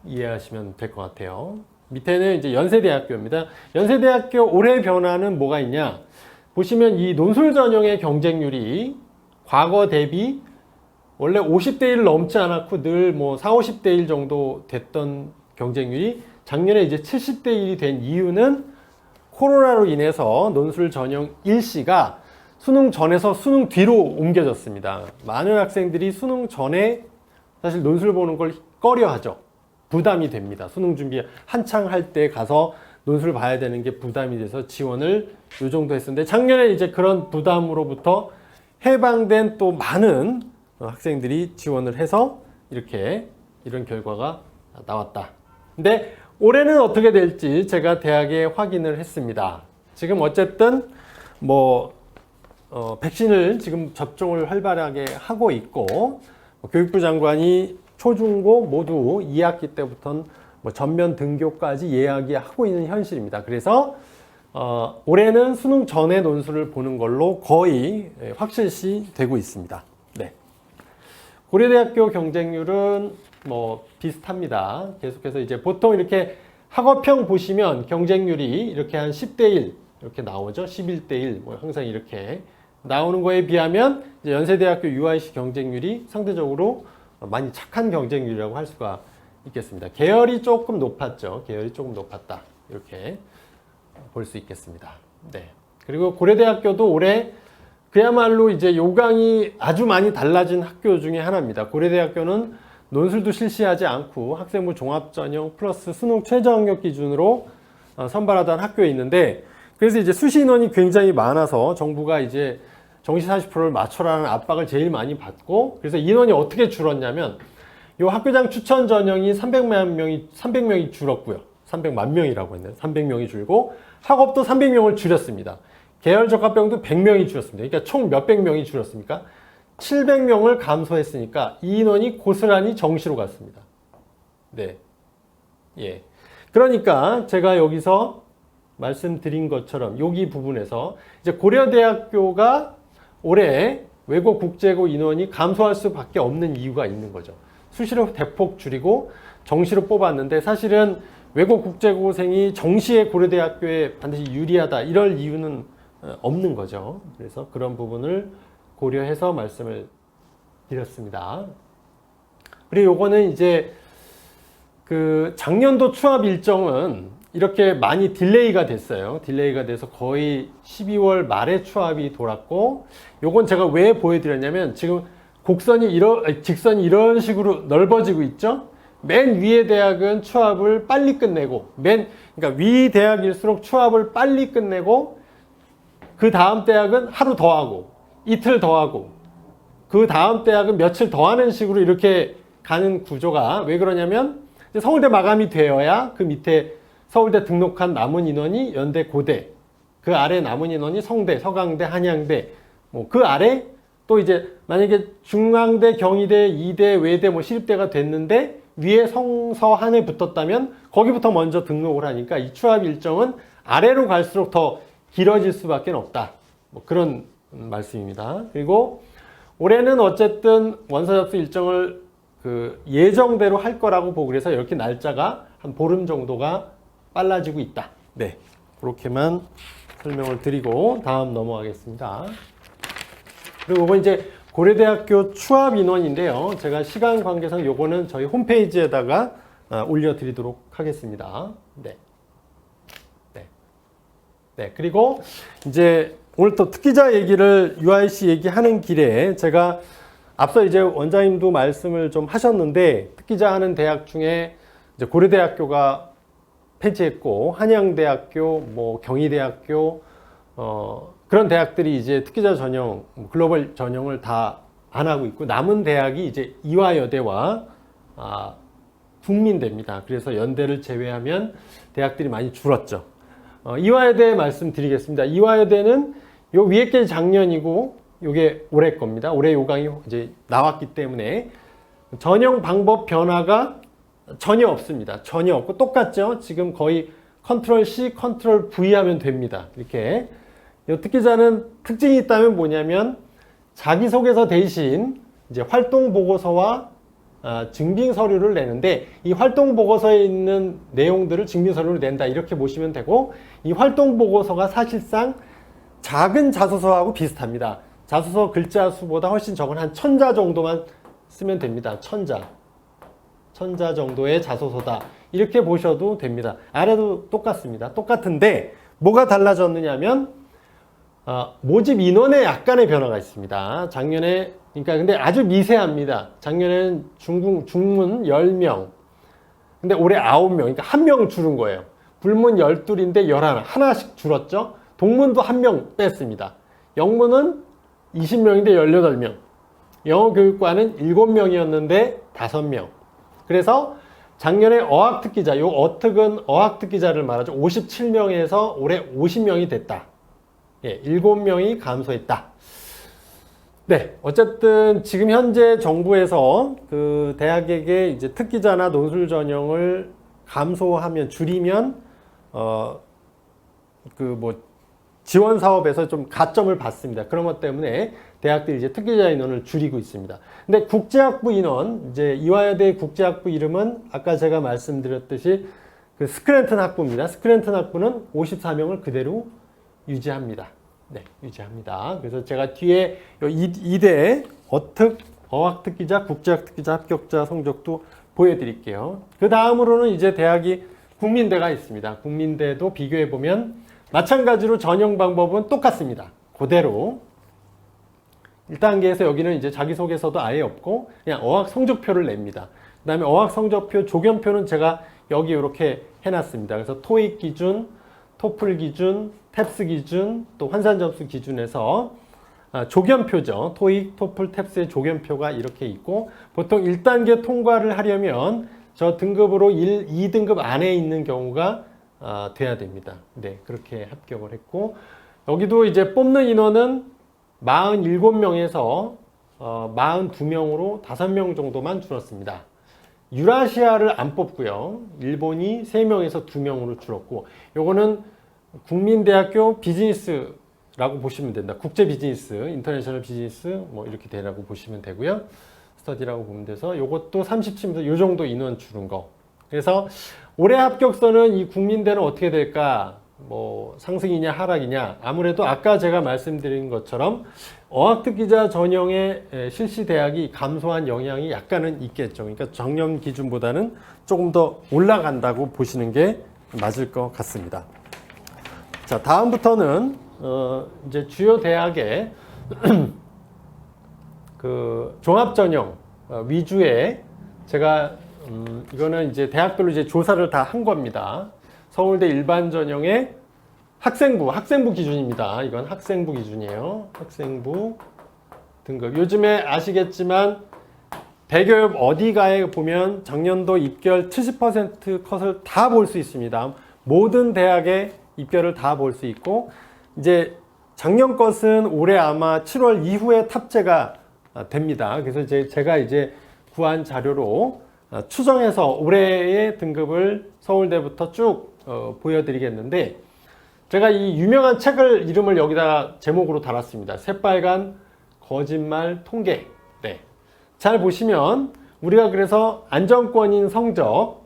이해하시면 될 것 같아요. 밑에는 이제 연세대학교입니다. 연세대학교 올해 변화는 뭐가 있냐? 보시면 이 논술 전형의 경쟁률이 과거 대비 원래 50대 1 넘지 않았고 늘 뭐 40, 50대 1 정도 됐던 경쟁률이 작년에 이제 70대 1이 된 이유는 코로나로 인해서 논술 전형 일시가 수능 전에서 수능 뒤로 옮겨졌습니다. 많은 학생들이 수능 전에 사실 논술 보는 걸 꺼려하죠. 부담이 됩니다. 수능 준비 한창 할 때 가서 논술 봐야 되는 게 부담이 돼서 지원을 이 정도 했었는데 작년에 이제 그런 부담으로부터 해방된 또 많은 학생들이 지원을 해서 이런 결과가 나왔다. 근데 올해는 어떻게 될지 제가 대학에 확인을 했습니다. 지금 어쨌든 뭐 백신을 지금 접종을 활발하게 하고 있고 교육부 장관이 초중고 모두 2학기 때부터는 뭐 전면 등교까지 예약하고 있는 현실입니다. 그래서 올해는 수능 전에 논술을 보는 걸로 거의 확실시 되고 있습니다. 네. 고려대학교 경쟁률은 뭐 비슷합니다. 계속해서 이제 보통 이렇게 학업형 보시면 경쟁률이 이렇게 한 10대 1 이렇게 나오죠. 11대 1 뭐 항상 이렇게 나오는 거에 비하면 이제 연세대학교 UIC 경쟁률이 상대적으로 많이 착한 경쟁률이라고 할 수가 있겠습니다. 계열이 조금 높았죠. 계열이 조금 높았다. 이렇게 볼 수 있겠습니다. 네. 그리고 고려대학교도 올해 그야말로 이제 요강이 아주 많이 달라진 학교 중에 하나입니다. 고려대학교는 논술도 실시하지 않고 학생부 종합전형 플러스 수능 최저학력 기준으로 선발하던 학교에 있는데 그래서 이제 수시 인원이 굉장히 많아서 정부가 이제 정시 40%를 맞춰라는 압박을 제일 많이 받고 그래서 인원이 어떻게 줄었냐면 요 학교장 추천 전형이 300명이 줄었고요. 300만 명이라고 했네요. 300명이 줄고 학업도 300명을 줄였습니다. 계열 적합병도 100명이 줄었습니다. 그러니까 총 몇백 명이 줄었습니까? 700명을 감소했으니까 이 인원이 고스란히 정시로 갔습니다. 네. 예. 그러니까 제가 여기서 말씀드린 것처럼 여기 부분에서 이제 고려대학교가 올해 외고 국제고 인원이 감소할 수밖에 없는 이유가 있는 거죠. 수시로 대폭 줄이고 정시로 뽑았는데 사실은 외고 국제고생이 정시에 고려대학교에 반드시 유리하다 이럴 이유는 없는 거죠. 그래서 그런 부분을 고려해서 말씀을 드렸습니다. 그리고 요거는 이제 그 작년도 추합 일정은 이렇게 많이 딜레이가 됐어요. 딜레이가 돼서 거의 12월 말에 추합이 돌았고, 요건 제가 왜 보여드렸냐면 지금 직선이 이런 식으로 넓어지고 있죠. 맨 위의 대학은 추합을 빨리 끝내고, 그러니까 위 대학일수록 추합을 빨리 끝내고, 그 다음 대학은 하루 더 하고, 이틀 더 하고, 그 다음 대학은 며칠 더 하는 식으로 이렇게 가는 구조가 왜 그러냐면, 서울대 마감이 되어야 그 밑에 서울대 등록한 남은 인원이 연대, 고대, 그 아래 남은 인원이 성대, 서강대, 한양대, 뭐 그 아래 또 이제 만약에 중앙대, 경희대, 이대, 외대, 뭐 시립대가 됐는데 위에 성서 한 해 붙었다면 거기부터 먼저 등록을 하니까 이 추합 일정은 아래로 갈수록 더 길어질 수밖에 없다. 뭐 그런 말씀입니다. 그리고 올해는 어쨌든 원서 접수 일정을 그 예정대로 할 거라고 보고 그래서 이렇게 날짜가 한 보름 정도가 빨라지고 있다. 네, 그렇게만 설명을 드리고 다음 넘어가겠습니다. 그리고 이건 이제 고려대학교 추합 인원인데요. 제가 시간 관계상 요거는 저희 홈페이지에다가 올려드리도록 하겠습니다. 네. 그리고 이제 오늘 또 특기자 얘기를 UIC 얘기하는 길에 제가 앞서 이제 원장님도 말씀을 좀 하셨는데 특기자 하는 대학 중에 이제 고려대학교가 폐지했고 한양대학교, 뭐 경희대학교 그런 대학들이 이제 특기자 전형, 글로벌 전형을 다 안 하고 있고 남은 대학이 이제 이화여대와 국민대입니다. 그래서 연대를 제외하면 대학들이 많이 줄었죠. 이화여대 말씀드리겠습니다. 이화여대는 요 위에 게 작년이고 요게 올해 겁니다. 올해 요강이 이제 나왔기 때문에 전형 방법 변화가 전혀 없습니다. 전혀 없고 똑같죠. 지금 거의 컨트롤 C, 컨트롤 V 하면 됩니다. 이렇게. 이 특기자는 특징이 있다면 뭐냐면 자기소개서 대신 이제 활동 보고서와 증빙 서류를 내는데 이 활동 보고서에 있는 내용들을 증빙 서류로 낸다 이렇게 보시면 되고 이 활동 보고서가 사실상 작은 자소서하고 비슷합니다. 자소서 글자 수보다 훨씬 적은 한 1000자 정도만 쓰면 됩니다. 1000자 정도의 자소서다. 이렇게 보셔도 됩니다. 아래도 똑같습니다. 똑같은데 뭐가 달라졌느냐면 모집 인원에 약간의 변화가 있습니다. 작년에 그러니까 근데 아주 미세합니다. 작년에는 중문 10명. 근데 올해 9명. 그러니까 1명 줄은 거예요. 불문 12인데 11. 하나씩 줄었죠. 동문도 1명 뺐습니다. 영문은 20명인데 18명. 영어교육과는 7명이었는데 5명. 그래서 작년에 어학특기자, 요 어특은 어학특기자를 말하죠. 57명에서 올해 50명이 됐다. 예, 7명이 감소했다. 네, 어쨌든 지금 현재 정부에서 그 대학에게 이제 특기자나 논술 전형을 감소하면 줄이면 지원 사업에서 좀 가점을 받습니다. 그런 것 때문에 대학들이 이제 특기자 인원을 줄이고 있습니다. 근데 국제학부 인원, 이제 이화여대 국제학부 이름은 아까 제가 말씀드렸듯이 그 스크랜튼 학부입니다. 스크랜튼 학부는 54명을 그대로 유지합니다. 네, 유지합니다. 그래서 제가 뒤에 이대 어학특기자, 국제학특기자 합격자 성적도 보여드릴게요. 그 다음으로는 이제 대학이 국민대가 있습니다. 국민대도 비교해보면 마찬가지로 전형 방법은 똑같습니다. 그대로 1단계에서 여기는 이제 자기소개서도 아예 없고 그냥 어학 성적표를 냅니다. 그 다음에 어학 성적표, 조견표는 제가 여기 이렇게 해놨습니다. 그래서 토익 기준, 토플 기준, 탭스 기준, 또 환산 점수 기준에서 조견표죠. 토익, 토플, 탭스의 조견표가 이렇게 있고 보통 1단계 통과를 하려면 저 등급으로 2등급 안에 있는 경우가 돼야 됩니다. 네, 그렇게 합격을 했고 여기도 이제 뽑는 인원은 47명에서 42명으로 5명 정도만 줄었습니다. 유라시아를 안 뽑고요. 일본이 3명에서 2명으로 줄었고 요거는 국민대학교 비즈니스라고 보시면 된다. 국제 비즈니스, 인터내셔널 비즈니스 뭐 이렇게 되라고 보시면 되고요. 스터디라고 보면 돼서 요것도 37에서 요 정도 인원 줄은 거. 그래서 올해 합격서는 이 국민대는 어떻게 될까? 뭐 상승이냐 하락이냐? 아무래도 아까 제가 말씀드린 것처럼 어학특기자 전형의 실시 대학이 감소한 영향이 약간은 있겠죠. 그러니까 작년 기준보다는 조금 더 올라간다고 보시는 게 맞을 것 같습니다. 자, 다음부터는 이제 주요 대학의 그 종합전형 위주의 제가 이거는 이제 대학별로 이제 조사를 다 한 겁니다. 서울대 일반 전형의 학생부 기준입니다. 이건 학생부 기준이에요. 학생부 등급. 요즘에 아시겠지만 대교육 어디가에 보면 작년도 입결 70% 컷을 다 볼 수 있습니다. 모든 대학의 입결을 다 볼 수 있고, 이제 작년 것은 올해 아마 7월 이후에 탑재가 됩니다. 그래서 이제 제가 이제 구한 자료로 추정해서 올해의 등급을 서울대부터 쭉 보여드리겠는데, 제가 이 유명한 책을 이름을 여기다 제목으로 달았습니다. 새빨간 거짓말 통계. 네. 잘 보시면 우리가 그래서 안정권인 성적,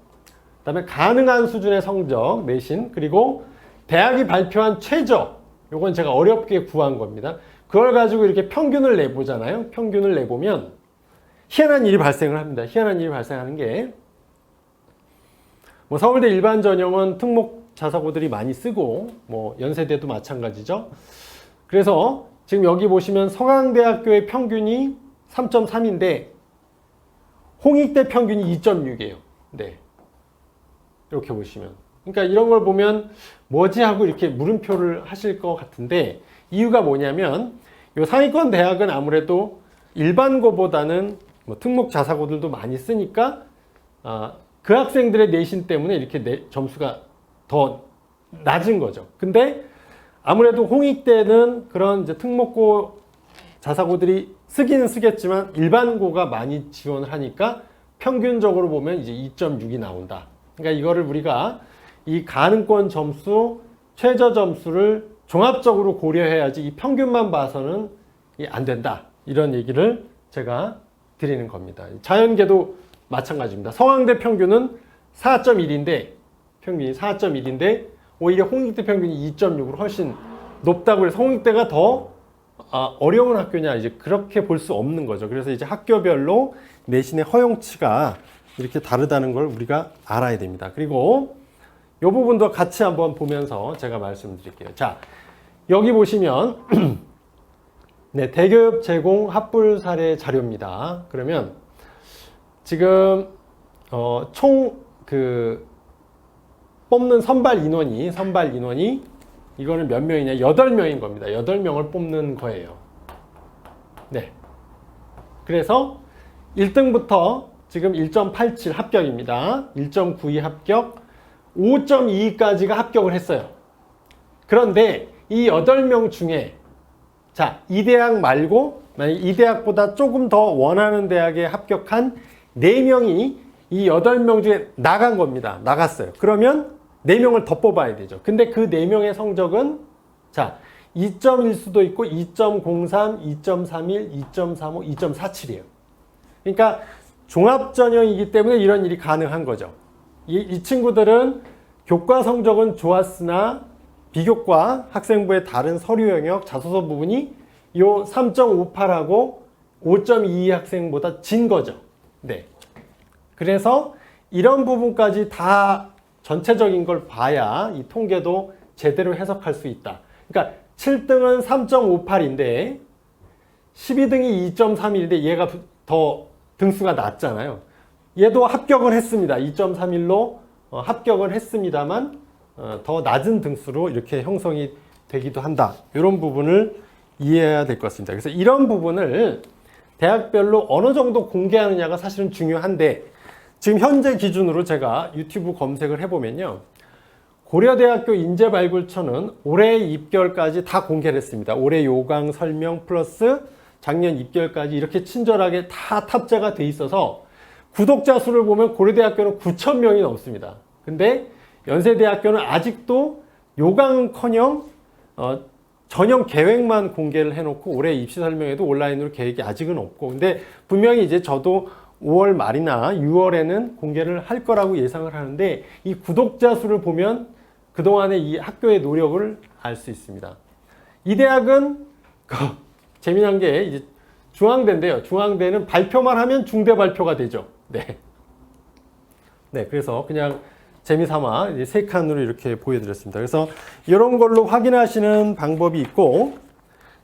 그다음에 가능한 수준의 성적 내신, 그리고 대학이 발표한 최저, 요건 제가 어렵게 구한 겁니다. 그걸 가지고 이렇게 평균을 내보잖아요. 평균을 내보면 희한한 일이 발생을 합니다. 희한한 일이 발생하는 게, 뭐 서울대 일반 전형은 특목 자사고들이 많이 쓰고, 뭐 연세대도 마찬가지죠. 그래서 지금 여기 보시면 서강대학교의 평균이 3.3인데 홍익대 평균이 2.6이에요. 네. 이렇게 보시면. 그러니까 이런 걸 보면 뭐지 하고 이렇게 물음표를 하실 것 같은데, 이유가 뭐냐면 이 상위권 대학은 아무래도 일반고보다는 뭐 특목 자사고들도 많이 쓰니까 그 학생들의 내신 때문에 이렇게 점수가 더 낮은 거죠. 근데 아무래도 홍익대는 그런 이제 특목고 자사고들이 쓰기는 쓰겠지만 일반고가 많이 지원을 하니까 평균적으로 보면 이제 2.6이 나온다. 그러니까 이거를 우리가 이 가능권 점수, 최저 점수를 종합적으로 고려해야지 이 평균만 봐서는 안 된다. 이런 얘기를 제가 드리는 겁니다. 자연계도 마찬가지입니다. 서강대 평균은 4.1인데, 평균이 4.1인데 오히려 홍익대 평균이 2.6으로 훨씬 높다고 해서 홍익대가 더 어려운 학교냐, 이제 그렇게 볼 수 없는 거죠. 그래서 이제 학교별로 내신의 허용치가 이렇게 다르다는 걸 우리가 알아야 됩니다. 그리고 이 부분도 같이 한번 보면서 제가 말씀드릴게요. 자, 여기 보시면 네, 대교육 제공 합불 사례 자료입니다. 그러면 지금 총 그 뽑는 선발 인원이 이거는 몇 명이냐? 8명인 겁니다. 8명을 뽑는 거예요. 네. 그래서 1등부터 지금 1.87 합격입니다. 1.92 합격, 5.22까지가 합격을 했어요. 그런데 이 8명 중에 자, 이 대학 말고 만약 이 대학보다 조금 더 원하는 대학에 합격한 4명이 이 8명 중에 나간 겁니다. 나갔어요. 그러면 4명을 더 뽑아야 되죠. 근데 그 4명의 성적은 자, 2.1 수도 있고 2.03, 2.31, 2.35, 2.47이에요. 그러니까 종합전형이기 때문에 이런 일이 가능한 거죠. 이 친구들은 교과 성적은 좋았으나 비교과 학생부의 다른 서류 영역, 자소서 부분이 요 3.58하고 5.22 학생보다 진 거죠. 네. 그래서 이런 부분까지 다 전체적인 걸 봐야 이 통계도 제대로 해석할 수 있다. 그러니까 7등은 3.58인데 12등이 2.31인데 얘가 더 등수가 낮잖아요. 얘도 합격을 했습니다. 2.31로 합격을 했습니다만 더 낮은 등수로 이렇게 형성이 되기도 한다. 이런 부분을 이해해야 될 것 같습니다. 그래서 이런 부분을 대학별로 어느 정도 공개하느냐가 사실은 중요한데, 지금 현재 기준으로 제가 유튜브 검색을 해보면요, 고려대학교 인재발굴처는 올해 입결까지 다 공개를 했습니다. 올해 요강 설명 플러스 작년 입결까지 이렇게 친절하게 다 탑재가 돼 있어서 구독자 수를 보면 고려대학교는 9,000명이 넘습니다. 근데 연세대학교는 아직도 요강커녕 전형 계획만 공개를 해놓고 올해 입시 설명회도 온라인으로 계획이 아직은 없고, 근데 분명히 이제 저도 5월 말이나 6월에는 공개를 할 거라고 예상을 하는데, 이 구독자 수를 보면 그동안의 이 학교의 노력을 알 수 있습니다. 이 대학은 재미난 게 이제 중앙대인데요. 중앙대는 발표만 하면 중대 발표가 되죠. 네. 네, 그래서 그냥 재미삼아 이제 세 칸으로 이렇게 보여드렸습니다. 그래서 이런 걸로 확인하시는 방법이 있고,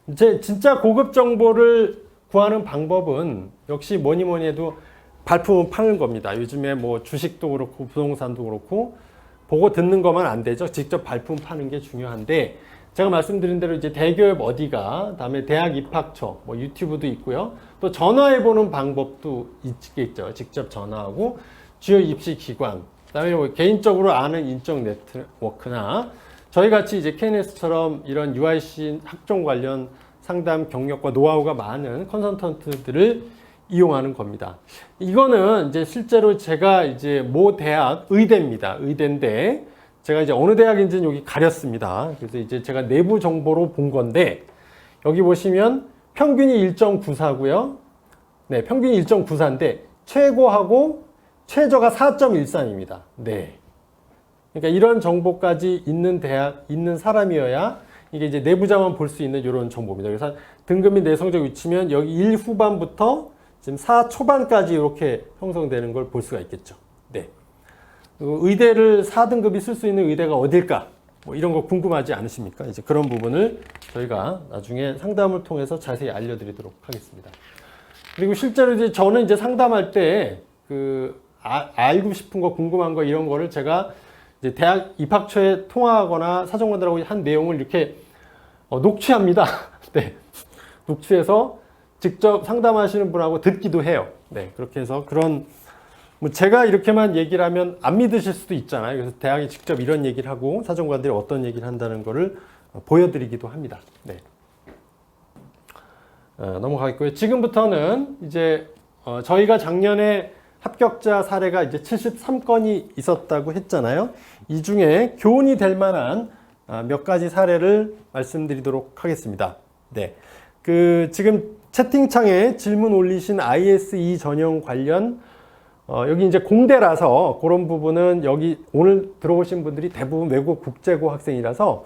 이제 진짜 고급 정보를 구하는 방법은 역시 뭐니 해도 발품을 파는 겁니다. 요즘에 뭐 주식도 그렇고 부동산도 그렇고 보고 듣는 것만 안 되죠. 직접 발품 파는 게 중요한데, 제가 말씀드린 대로 이제 대기업 어디가, 다음에 대학 입학처, 뭐 유튜브도 있고요. 또 전화해 보는 방법도 있겠죠. 직접 전화하고 주요 입시 기관, 그다음에 뭐 개인적으로 아는 인적 네트워크나 저희 같이 이제 KNS처럼 이런 UIC 학종 관련 상담 경력과 노하우가 많은 컨설턴트들을 이용하는 겁니다. 이거는 이제 실제로 제가 이제 모 대학 의대입니다. 의대인데 제가 이제 어느 대학인지는 여기 가렸습니다. 그래서 이제 제가 내부 정보로 본 건데, 여기 보시면 평균이 1.94고요. 네, 평균이 1.94인데 최고하고 최저가 4.13입니다. 네. 그러니까 이런 정보까지 있는 대학, 있는 사람이어야 이게 이제 내부자만 볼 수 있는 이런 정보입니다. 그래서 등급 및 내성적 위치면 여기 1 후반부터 지금 4 초반까지 이렇게 형성되는 걸 볼 수가 있겠죠. 네. 의대를 4등급이 쓸 수 있는 의대가 어딜까? 뭐 이런 거 궁금하지 않으십니까? 이제 그런 부분을 저희가 나중에 상담을 통해서 자세히 알려드리도록 하겠습니다. 그리고 실제로 이제 저는 이제 상담할 때 알고 싶은 거, 궁금한 거 이런 거를 제가 이제 대학 입학처에 통화하거나 사정관들하고 한 내용을 이렇게 녹취합니다. 네. 녹취해서 직접 상담하시는 분하고 듣기도 해요. 네. 그렇게 해서 그런, 뭐 제가 이렇게만 얘기를 하면 안 믿으실 수도 있잖아요. 그래서 대학이 직접 이런 얘기를 하고 사정관들이 어떤 얘기를 한다는 거를 보여드리기도 합니다. 네. 넘어가겠고요. 지금부터는 이제 저희가 작년에 합격자 사례가 이제 73건이 있었다고 했잖아요. 이 중에 교훈이 될 만한 몇 가지 사례를 말씀드리도록 하겠습니다. 네. 지금 채팅창에 질문 올리신 ISE 전형 관련 여기 이제 공대라서 그런 부분은 여기 오늘 들어오신 분들이 대부분 외국 국제고 학생이라서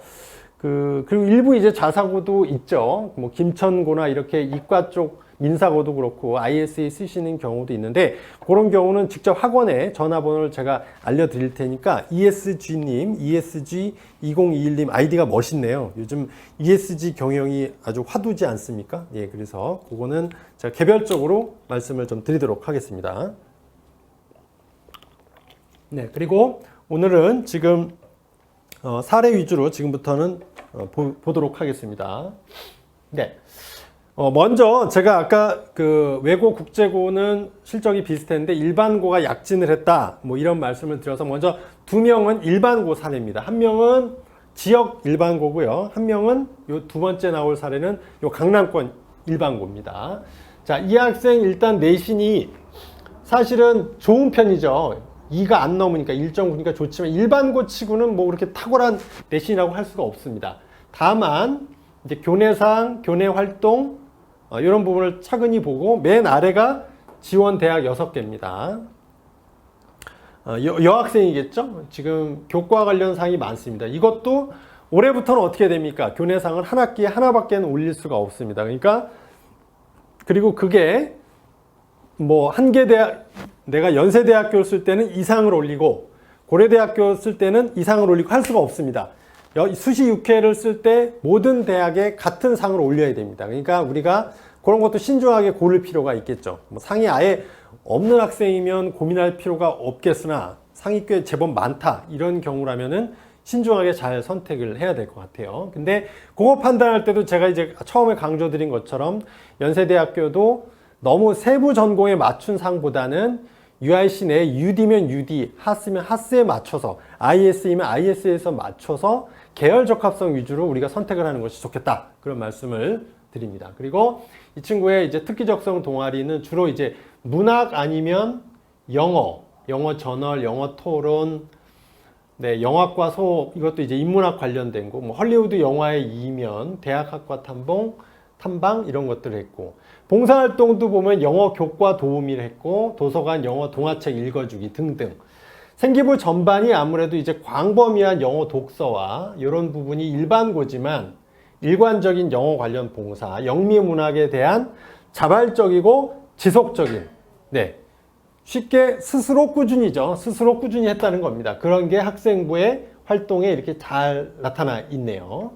그리고 일부 이제 자사고도 있죠. 뭐 김천고나 이렇게 이과 쪽 민사고도 그렇고 ISE 쓰시는 경우도 있는데, 그런 경우는 직접 학원에 전화번호를 제가 알려드릴 테니까 ESG님, ESG2021님 아이디가 멋있네요. 요즘 ESG 경영이 아주 화두지 않습니까? 예, 그래서 그거는 제가 개별적으로 말씀을 좀 드리도록 하겠습니다. 네, 그리고 오늘은 지금 사례 위주로 지금부터는 보도록 하겠습니다. 네. 먼저 제가 아까 외고 국제고는 실적이 비슷했는데 일반고가 약진을 했다, 뭐 이런 말씀을 드려서 먼저 2명은 일반고 사례입니다. 한 명은 지역 일반고고요. 한 명은 요 두 번째 나올 사례는 요 강남권 일반고입니다. 자, 이 학생 일단 내신이 사실은 좋은 편이죠. 2가 안 넘으니까 1.9니까 좋지만 일반고 치고는 뭐 그렇게 탁월한 내신이라고 할 수가 없습니다. 다만 이제 교내상, 교내 활동 이런 부분을 차근히 보고, 맨 아래가 지원 대학 6개입니다. 여학생이겠죠? 지금 교과 관련 상이 많습니다. 이것도 올해부터는 어떻게 됩니까? 교내상은 한 학기에 하나밖에 올릴 수가 없습니다. 그러니까 그리고 그게 뭐 한 개 대학, 내가 연세대학교 쓸 때는 이상을 올리고 고려대학교 쓸 때는 이상을 올리고 할 수가 없습니다. 수시 6회를 쓸 때 모든 대학에 같은 상을 올려야 됩니다. 그러니까 우리가 그런 것도 신중하게 고를 필요가 있겠죠. 뭐 상이 아예 없는 학생이면 고민할 필요가 없겠으나 상이 꽤 제법 많다, 이런 경우라면은 신중하게 잘 선택을 해야 될 것 같아요. 근데 그거 판단할 때도 제가 이제 처음에 강조드린 것처럼 연세대학교도 너무 세부 전공에 맞춘 상보다는 UIC 내 UD면 UD, 하스면 하스에 맞춰서, IS이면 IS에서 맞춰서 계열 적합성 위주로 우리가 선택을 하는 것이 좋겠다, 그런 말씀을 드립니다. 그리고 이 친구의 이제 특기적성 동아리는 주로 이제 문학 아니면 영어 저널, 영어 토론, 네, 영화과 수업, 이것도 이제 인문학 관련된 거, 뭐 헐리우드 영화의 이면, 대학학과 탐방 이런 것들을 했고, 봉사활동도 보면 영어 교과 도우미를 했고, 도서관 영어 동화책 읽어주기 등등. 생기부 전반이 아무래도 이제 광범위한 영어 독서와 이런 부분이 일반고지만 일관적인 영어 관련 봉사, 영미문학에 대한 자발적이고 지속적인, 네, 쉽게 스스로 꾸준히죠. 스스로 꾸준히 했다는 겁니다. 그런 게 학생부의 활동에 이렇게 잘 나타나 있네요.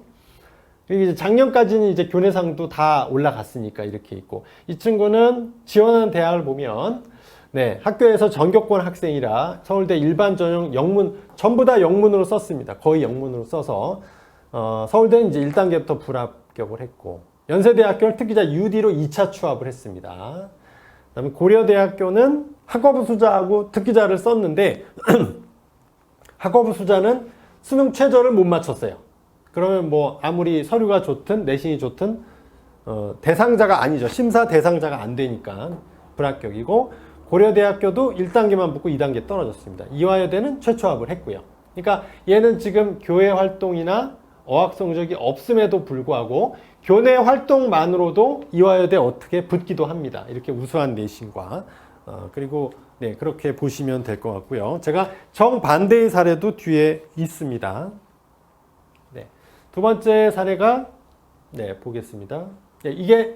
그리고 이제 작년까지는 이제 교내상도 다 올라갔으니까 이렇게 있고, 이 친구는 지원하는 대학을 보면 네, 학교에서 전교권 학생이라 서울대 일반 전형 영문 전부 다 영문으로 썼습니다. 거의 영문으로 써서 서울대는 이제 1단계부터 불합격을 했고, 연세대학교는 특기자 UD로 2차 추합을 했습니다. 그다음에 고려대학교는 학업부 수자하고 특기자를 썼는데 학업부 수자는 수능 최저를 못 맞췄어요. 그러면 뭐 아무리 서류가 좋든 내신이 좋든 대상자가 아니죠. 심사 대상자가 안 되니까 불합격이고, 고려대학교도 1단계만 붙고 2단계 떨어졌습니다. 이화여대는 최초합을 했고요. 그러니까 얘는 지금 교회 활동이나 어학 성적이 없음에도 불구하고 교내 활동만으로도 이화여대 어떻게 붙기도 합니다. 이렇게 우수한 내신과 그리고 네, 그렇게 보시면 될 것 같고요. 제가 정반대의 사례도 뒤에 있습니다. 네, 두 번째 사례가 네, 보겠습니다. 네, 이게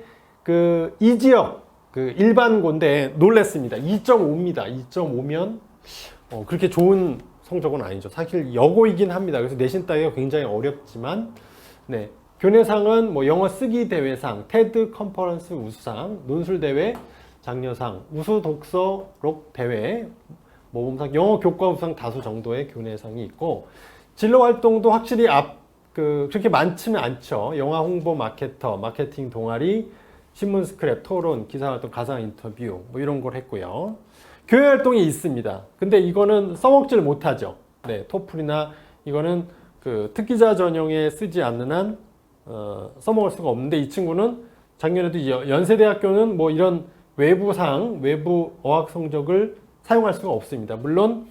이 지역 일반고인데 놀랬습니다. 2.5입니다. 2.5면 그렇게 좋은 성적은 아니죠. 사실 여고이긴 합니다. 그래서 내신 따기가 굉장히 어렵지만 네, 교내상은 뭐 영어 쓰기 대회상, 테드 컨퍼런스 우수상, 논술 대회 장려상, 우수 독서록 대회, 모범상, 영어 교과 우수상 다수 정도의 교내상이 있고, 진로 활동도 확실히 그렇게 많지는 않죠. 영화 홍보 마케터, 마케팅 동아리, 신문 스크랩, 토론, 기사 활동, 가상 인터뷰 뭐 이런 걸 했고요. 교회 활동이 있습니다. 근데 이거는 써먹지를 못하죠. 네, 토플이나 이거는 특기자 전형에 쓰지 않는 한 써먹을 수가 없는데, 이 친구는 작년에도 연세대학교는 뭐 이런 외부 어학 성적을 사용할 수가 없습니다. 물론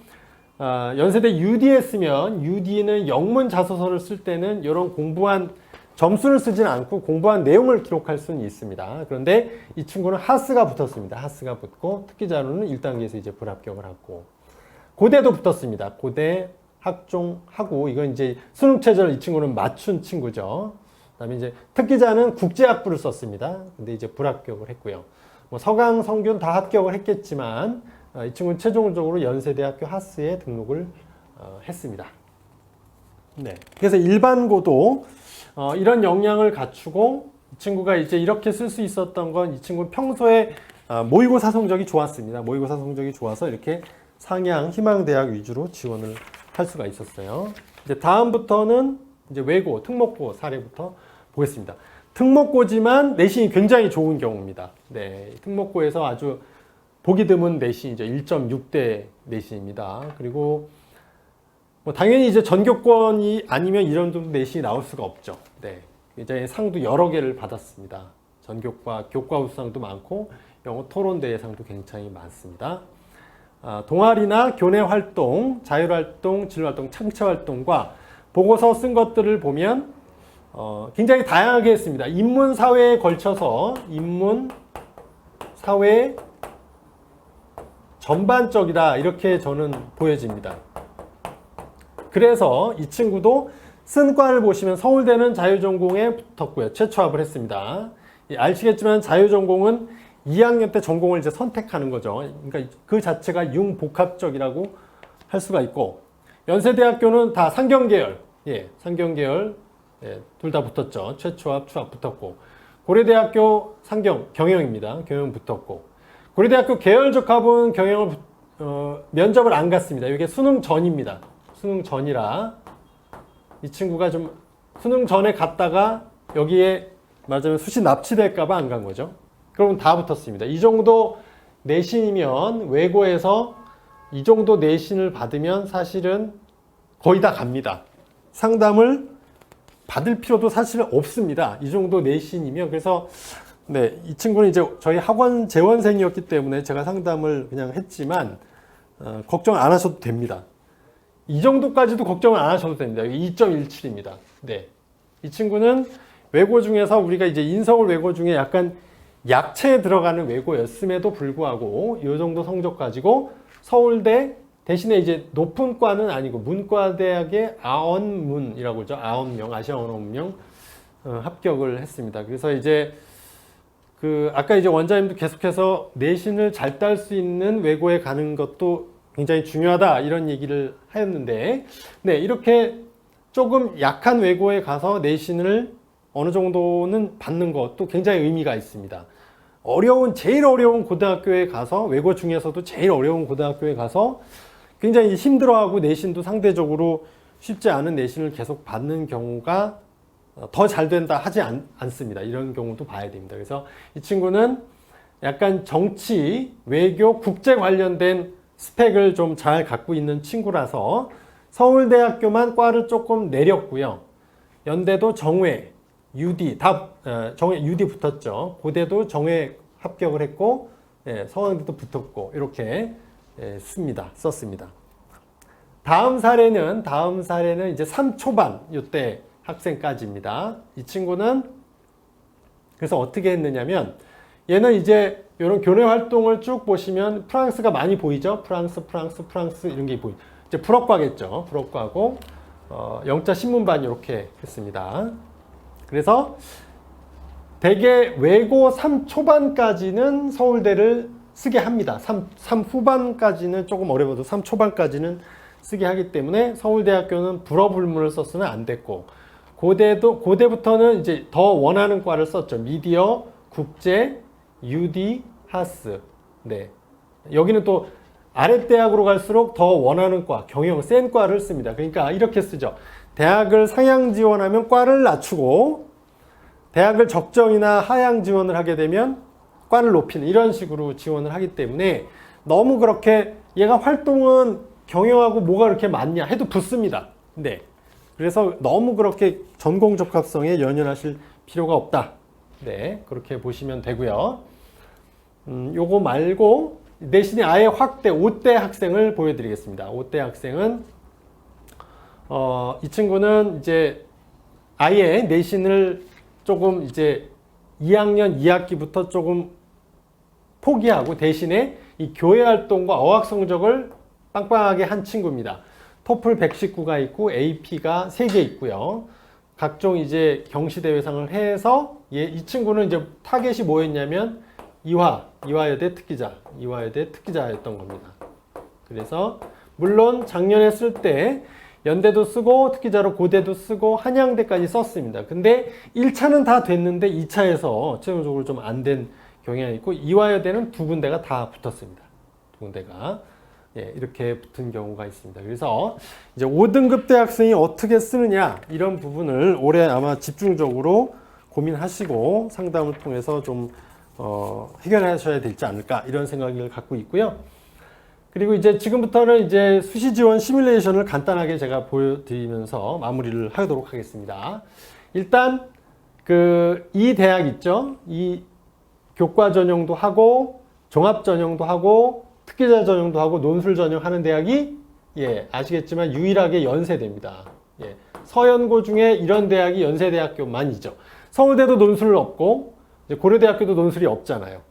연세대 UD에 쓰면, UD는 영문 자소서를 쓸 때는 이런 공부한 점수를 쓰진 않고 공부한 내용을 기록할 수는 있습니다. 그런데 이 친구는 하스가 붙었습니다. 하스가 붙고 특기자로는 1단계에서 이제 불합격을 하고, 고대도 붙었습니다. 고대, 학종, 하고, 이건 이제 수능 최저를 이 친구는 맞춘 친구죠. 그다음에 이제 특기자는 국제학부를 썼습니다. 근데 이제 불합격을 했고요. 뭐 서강, 성균 다 합격을 했겠지만 이 친구는 최종적으로 연세대학교 하스에 등록을 했습니다. 네. 그래서 일반고도 이런 역량을 갖추고, 이 친구가 이제 이렇게 쓸 수 있었던 건 이 친구 평소에 모의고사 성적이 좋았습니다. 모의고사 성적이 좋아서 이렇게 상향 희망대학 위주로 지원을 할 수가 있었어요. 이제 다음부터는 이제 외고, 특목고 사례부터 보겠습니다. 특목고지만 내신이 굉장히 좋은 경우입니다. 네, 특목고에서 아주 보기 드문 내신이죠. 1.6대 내신입니다. 그리고 뭐 당연히 이제 전교권이 아니면 이런 정도 내신이 나올 수가 없죠. 네, 이제 상도 여러 개를 받았습니다. 전교과, 교과 우수상도 많고 영어 토론 대회상도 굉장히 많습니다. 동아리나 교내 활동, 자율활동, 진로활동, 창체활동과 보고서 쓴 것들을 보면 굉장히 다양하게 했습니다. 인문, 사회에 걸쳐서 인문, 사회 전반적이다, 이렇게 저는 보여집니다. 그래서 이 친구도 쓴 과를 보시면 서울대는 자유전공에 붙었고요. 최초합을 했습니다. 아시겠지만 자유전공은 2학년 때 전공을 이제 선택하는 거죠. 그러니까 그 자체가 융복합적이라고 할 수가 있고, 연세대학교는 다 상경계열, 상경계열 둘 다 붙었죠. 최초합, 추합 붙었고, 고려대학교 경영입니다. 경영 붙었고, 고려대학교 계열적 합은 경영을 면접을 안 갔습니다. 이게 수능 전입니다. 수능 전이라 이 친구가 좀 수능 전에 갔다가 여기에 맞으면 수시 납치될까봐 안 간 거죠. 그러면 다 붙었습니다. 이 정도 내신이면 외고에서 이 정도 내신을 받으면 사실은 거의 다 갑니다. 상담을 받을 필요도 사실 없습니다. 이 정도 내신이면. 그래서 네, 이 친구는 이제 저희 학원 재원생이었기 때문에 제가 상담을 그냥 했지만 걱정 안 하셔도 됩니다. 이 정도까지도 걱정을 안 하셔도 됩니다. 2.17입니다. 네, 이 친구는 외고 중에서 우리가 이제 인서울 외고 중에 약간 약체에 들어가는 외고였음에도 불구하고 이 정도 성적 가지고 서울대 대신에 이제 높은 과는 아니고 문과대학의 아언문이라고 그러죠. 아언명, 아시아 언어문명 합격을 했습니다. 그래서 이제 아까 이제 원장님도 계속해서 내신을 잘 딸 수 있는 외고에 가는 것도 굉장히 중요하다 이런 얘기를 하였는데, 네, 이렇게 조금 약한 외고에 가서 내신을 어느 정도는 받는 것도 굉장히 의미가 있습니다. 제일 어려운 고등학교에 가서, 외고 중에서도 제일 어려운 고등학교에 가서 굉장히 힘들어하고 내신도 상대적으로 쉽지 않은 내신을 계속 받는 경우가 더 잘 된다 하지 않습니다. 이런 경우도 봐야 됩니다. 그래서 이 친구는 약간 정치, 외교, 국제 관련된 스펙을 좀 잘 갖고 있는 친구라서 서울대학교만 과를 조금 내렸고요. 연대도 정외, UD, 정외 UD 붙었죠. 고대도 정외 합격을 했고, 서강대도 붙었고, 이렇게 썼습니다. 다음 사례는 이제 3초반, 이때 학생까지입니다. 이 친구는 그래서 어떻게 했느냐면, 얘는 이제 이런 교내 활동을 쭉 보시면 프랑스가 많이 보이죠? 프랑스 이런 게 보이죠. 이제 불어과겠죠. 불어과고, 영자 신문반 이렇게 했습니다. 그래서 대개 외고 3초반까지는 서울대를 쓰게 합니다. 3 후반까지는 조금 어려워도 3 초반까지는 쓰게 하기 때문에 서울대학교는 불어불문을 썼으면 안 됐고, 고대부터는 이제 더 원하는 과를 썼죠. 미디어, 국제, UD, 하스. 네. 여기는 또 아랫대학으로 갈수록 더 원하는 과, 경영, 센 과를 씁니다. 그러니까 이렇게 쓰죠. 대학을 상향 지원하면 과를 낮추고, 대학을 적정이나 하향 지원을 하게 되면 과를 높이는 이런 식으로 지원을 하기 때문에 너무 그렇게 얘가 활동은 경영하고 뭐가 그렇게 많냐 해도 붙습니다. 네. 그래서 너무 그렇게 전공 적합성에 연연하실 필요가 없다. 네. 그렇게 보시면 되고요. 요거 말고 내신이 아예 확대, 5대 학생을 보여드리겠습니다. 5대 학생은, 이 친구는 이제 아예 내신을 조금 이제 2학년 2학기부터 조금 포기하고 대신에 이 교회 활동과 어학 성적을 빵빵하게 한 친구입니다. 토플 119가 있고 AP가 3개 있고요. 각종 이제 경시대회상을 해서 이 친구는 이제 타겟이 뭐였냐면 이화여대 특기자였던 겁니다. 그래서 물론 작년에 쓸 때 연대도 쓰고 특기자로 고대도 쓰고 한양대까지 썼습니다. 근데 1차는 다 됐는데 2차에서 최종적으로 좀 안 된 경향이 있고, 이화여대는 2군데가 다 붙었습니다. 2군데가 이렇게 붙은 경우가 있습니다. 그래서 이제 5등급 대학생이 어떻게 쓰느냐 이런 부분을 올해 아마 집중적으로 고민하시고 상담을 통해서 좀 해결하셔야 되지 않을까 이런 생각을 갖고 있고요. 그리고 이제 지금부터는 이제 수시 지원 시뮬레이션을 간단하게 제가 보여드리면서 마무리를 하도록 하겠습니다. 일단 이 대학 있죠. 이 교과 전형도 하고 종합 전형도 하고 특기자 전형도 하고 논술 전형 하는 대학이 아시겠지만 유일하게 연세대입니다. 서연고 중에 이런 대학이 연세대학교만이죠. 서울대도 논술 없고 고려대학교도 논술이 없잖아요.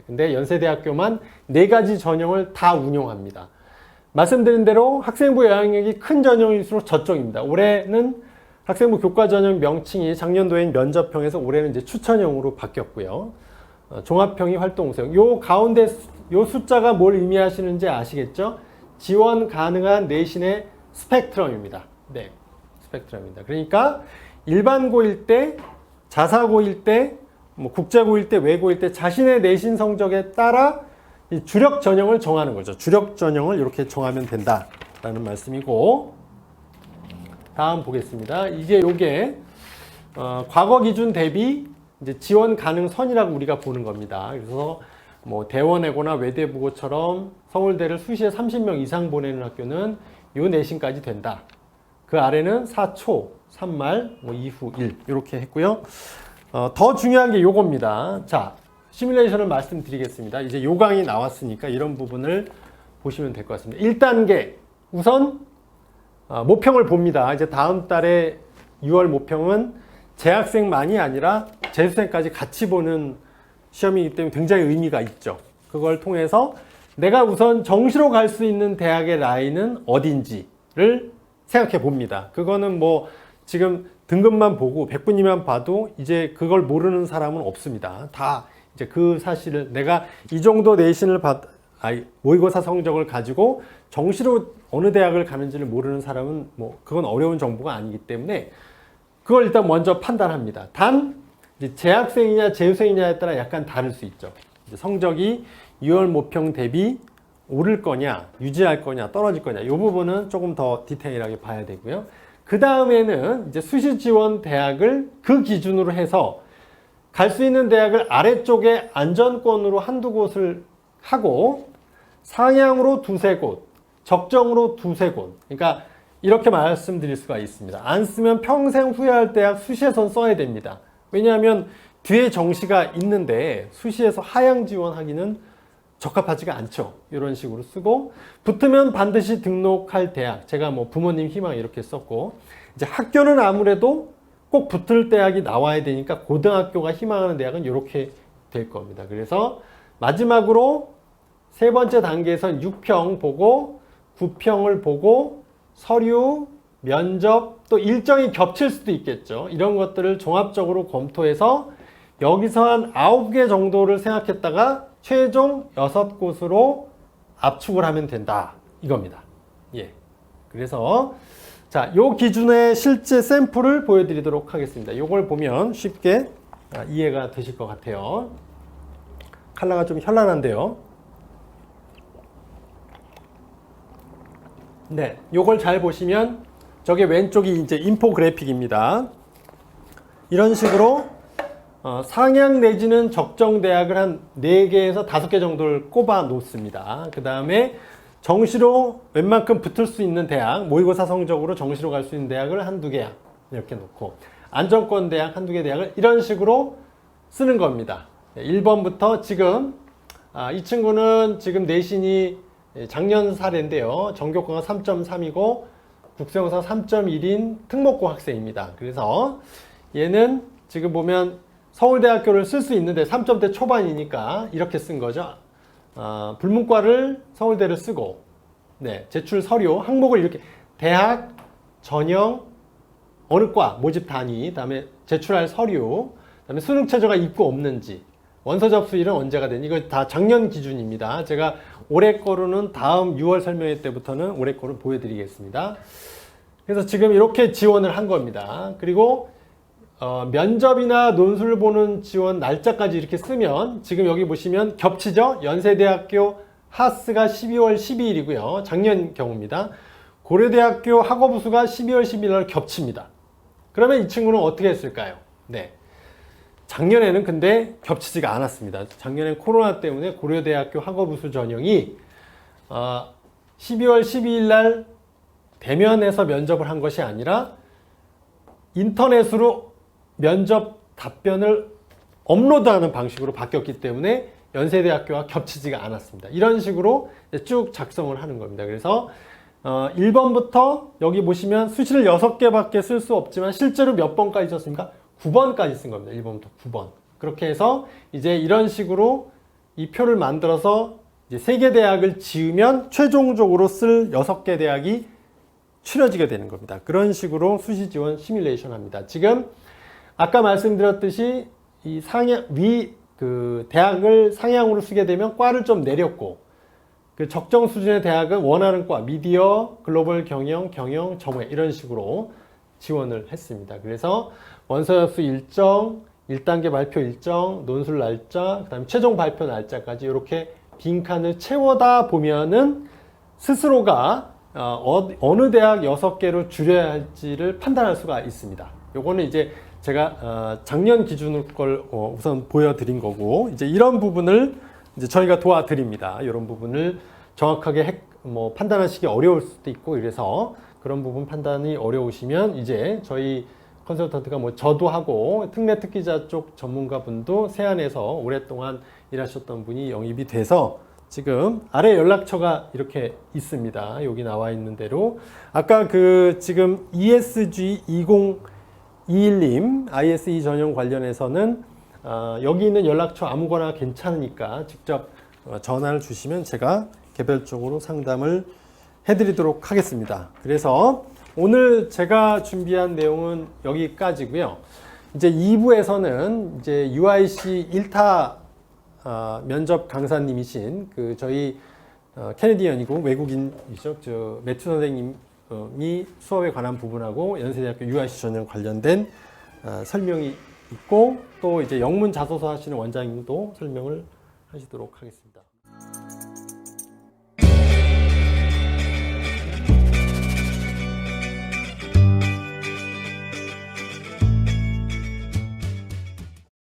근데 연세대학교만 4가지 전형을 다 운용합니다. 말씀드린 대로 학생부 영향력이 큰 전형일수록 저쪽입니다. 올해는 학생부 교과 전형 명칭이 작년도엔 면접형에서 올해는 이제 추천형으로 바뀌었고요. 종합형이 활동우수형. 요 가운데 요 숫자가 뭘 의미하시는지 아시겠죠? 지원 가능한 내신의 스펙트럼입니다. 스펙트럼입니다. 그러니까 일반고일 때, 자사고일 때, 국제고일 때, 외고일 때 자신의 내신 성적에 따라 이 주력 전형을 정하는 거죠. 주력 전형을 이렇게 정하면 된다라는 말씀이고, 다음 보겠습니다. 요게 과거 기준 대비 이제 지원 가능 선이라고 우리가 보는 겁니다. 그래서 대원외고나 외대부고처럼 서울대를 수시에 30명 이상 보내는 학교는 요 내신까지 된다. 그 아래는 4초, 3말, 이후 1 이렇게 했고요. 더 중요한 게 요겁니다. 자, 시뮬레이션을 말씀드리겠습니다. 이제 요 강이 나왔으니까 이런 부분을 보시면 될 것 같습니다. 1단계 우선 모평을 봅니다. 이제 다음 달에 6월 모평은 재학생만이 아니라 재수생까지 같이 보는 시험이기 때문에 굉장히 의미가 있죠. 그걸 통해서 내가 우선 정시로 갈 수 있는 대학의 라인은 어딘지를 생각해 봅니다. 그거는 지금 등급만 보고 100분위만 봐도 이제 그걸 모르는 사람은 없습니다. 다 이제 그 사실을 내가 이 정도 내신을 모의고사 성적을 가지고 정시로 어느 대학을 가는지를 모르는 사람은 뭐 그건 어려운 정보가 아니기 때문에 그걸 일단 먼저 판단합니다. 단 이제 재학생이냐 재수생이냐에 따라 약간 다를 수 있죠. 이제 성적이 6월 모평 대비 오를 거냐 유지할 거냐 떨어질 거냐 이 부분은 조금 더 디테일하게 봐야 되고요. 그 다음에는 이제 수시 지원 대학을 그 기준으로 해서 갈 수 있는 대학을 아래쪽에 안전권으로 한두 곳을 하고 상향으로 두세 곳, 적정으로 두세 곳. 그러니까 이렇게 말씀드릴 수가 있습니다. 안 쓰면 평생 후회할 대학 수시에선 써야 됩니다. 왜냐하면 뒤에 정시가 있는데 수시에서 하향 지원하기는 적합하지가 않죠. 이런 식으로 쓰고 붙으면 반드시 등록할 대학. 제가 뭐 부모님 희망 이렇게 썼고 이제 학교는 아무래도 꼭 붙을 대학이 나와야 되니까 고등학교가 희망하는 대학은 이렇게 될 겁니다. 그래서 마지막으로 세 번째 단계에선 6평 보고 9평을 보고 서류, 면접 또 일정이 겹칠 수도 있겠죠. 이런 것들을 종합적으로 검토해서 여기서 한 9개 정도를 생각했다가 최종 6곳으로 압축을 하면 된다. 이겁니다. 예. 그래서 자, 요 기준의 실제 샘플을 보여드리도록 하겠습니다. 요걸 보면 쉽게 이해가 되실 것 같아요. 컬러가 좀 현란한데요. 네, 요걸 잘 보시면 저게 왼쪽이 이제 인포그래픽입니다. 이런 식으로 상향 내지는 적정 대학을 한 4개에서 5개 정도를 꼽아 놓습니다. 그 다음에 정시로 웬만큼 붙을 수 있는 대학, 모의고사 성적으로 정시로 갈 수 있는 대학을 한두 개 이렇게 놓고 안정권 대학 한두 개 대학을 이런 식으로 쓰는 겁니다. 1번부터 지금 이 친구는 지금 내신이 작년 사례인데요. 전교과가 3.3이고 국세영사 3.1인 특목고 학생입니다. 그래서 얘는 지금 보면 서울대학교를 쓸 수 있는데 3점대 초반이니까 이렇게 쓴 거죠. 불문과를 서울대를 쓰고 네, 제출 서류 항목을 이렇게 대학, 전형, 어느 과, 모집 단위, 그다음에 제출할 서류, 그다음에 수능 최저가 있고 없는지, 원서 접수일은 언제가 되니 이거 다 작년 기준입니다. 제가 올해 거로는 다음 6월 설명회 때부터는 올해 거를 보여드리겠습니다. 그래서 지금 이렇게 지원을 한 겁니다. 그리고 면접이나 논술 보는 지원 날짜까지 이렇게 쓰면 지금 여기 보시면 겹치죠? 연세대학교 하스가 12월 12일이고요. 작년 경우입니다. 고려대학교 학업우수가 12월 12일 날 겹칩니다. 그러면 이 친구는 어떻게 했을까요? 네. 작년에는 근데 겹치지가 않았습니다. 작년엔 코로나 때문에 고려대학교 학업우수 전형이 12월 12일 날 대면에서 면접을 한 것이 아니라 인터넷으로 면접 답변을 업로드하는 방식으로 바뀌었기 때문에 연세대학교와 겹치지가 않았습니다. 이런 식으로 쭉 작성을 하는 겁니다. 그래서 1번부터 여기 보시면 수시를 6개밖에 쓸 수 없지만 실제로 몇 번까지 썼습니까? 9번까지 쓴 겁니다. 1번부터 9번. 그렇게 해서 이제 이런 식으로 이 표를 만들어서 이제 3개 대학을 지으면 최종적으로 쓸 6개 대학이 추려지게 되는 겁니다. 그런 식으로 수시 지원 시뮬레이션 합니다. 지금 아까 말씀드렸듯이 이 대학을 상향으로 쓰게 되면 과를 좀 내렸고 그 적정 수준의 대학은 원하는 과 미디어, 글로벌 경영, 정외 이런 식으로 지원을 했습니다. 그래서 원서 접수 일정, 1단계 발표 일정, 논술 날짜, 그다음에 최종 발표 날짜까지 이렇게 빈칸을 채워다 보면은 스스로가 어느 대학 6개로 줄여야 할지를 판단할 수가 있습니다. 요거는 이제 제가 작년 기준으로 걸 우선 보여드린 거고 이제 이런 부분을 이제 저희가 도와드립니다. 이런 부분을 정확하게 판단하시기 어려울 수도 있고 이래서 그런 부분 판단이 어려우시면 이제 저희 컨설턴트가 저도 하고 특례 특기자 쪽 전문가분도 세안에서 오랫동안 일하셨던 분이 영입이 돼서 지금 아래 연락처가 이렇게 있습니다. 여기 나와 있는 대로 아까 지금 ESG 2021님 ISE 전형 관련해서는 여기 있는 연락처 아무거나 괜찮으니까 직접 전화를 주시면 제가 개별적으로 상담을 해드리도록 하겠습니다. 그래서 오늘 제가 준비한 내용은 여기까지고요. 이제 2부에서는 이제 UIC 1타 면접 강사님이신 그 저희 캐네디언이고 외국인이죠. 저 매튜 선생님이 수업에 관한 부분하고 연세대학교 UIC 전형 관련된 설명이 있고 또 이제 영문 자소서 하시는 원장님도 설명을 하시도록 하겠습니다.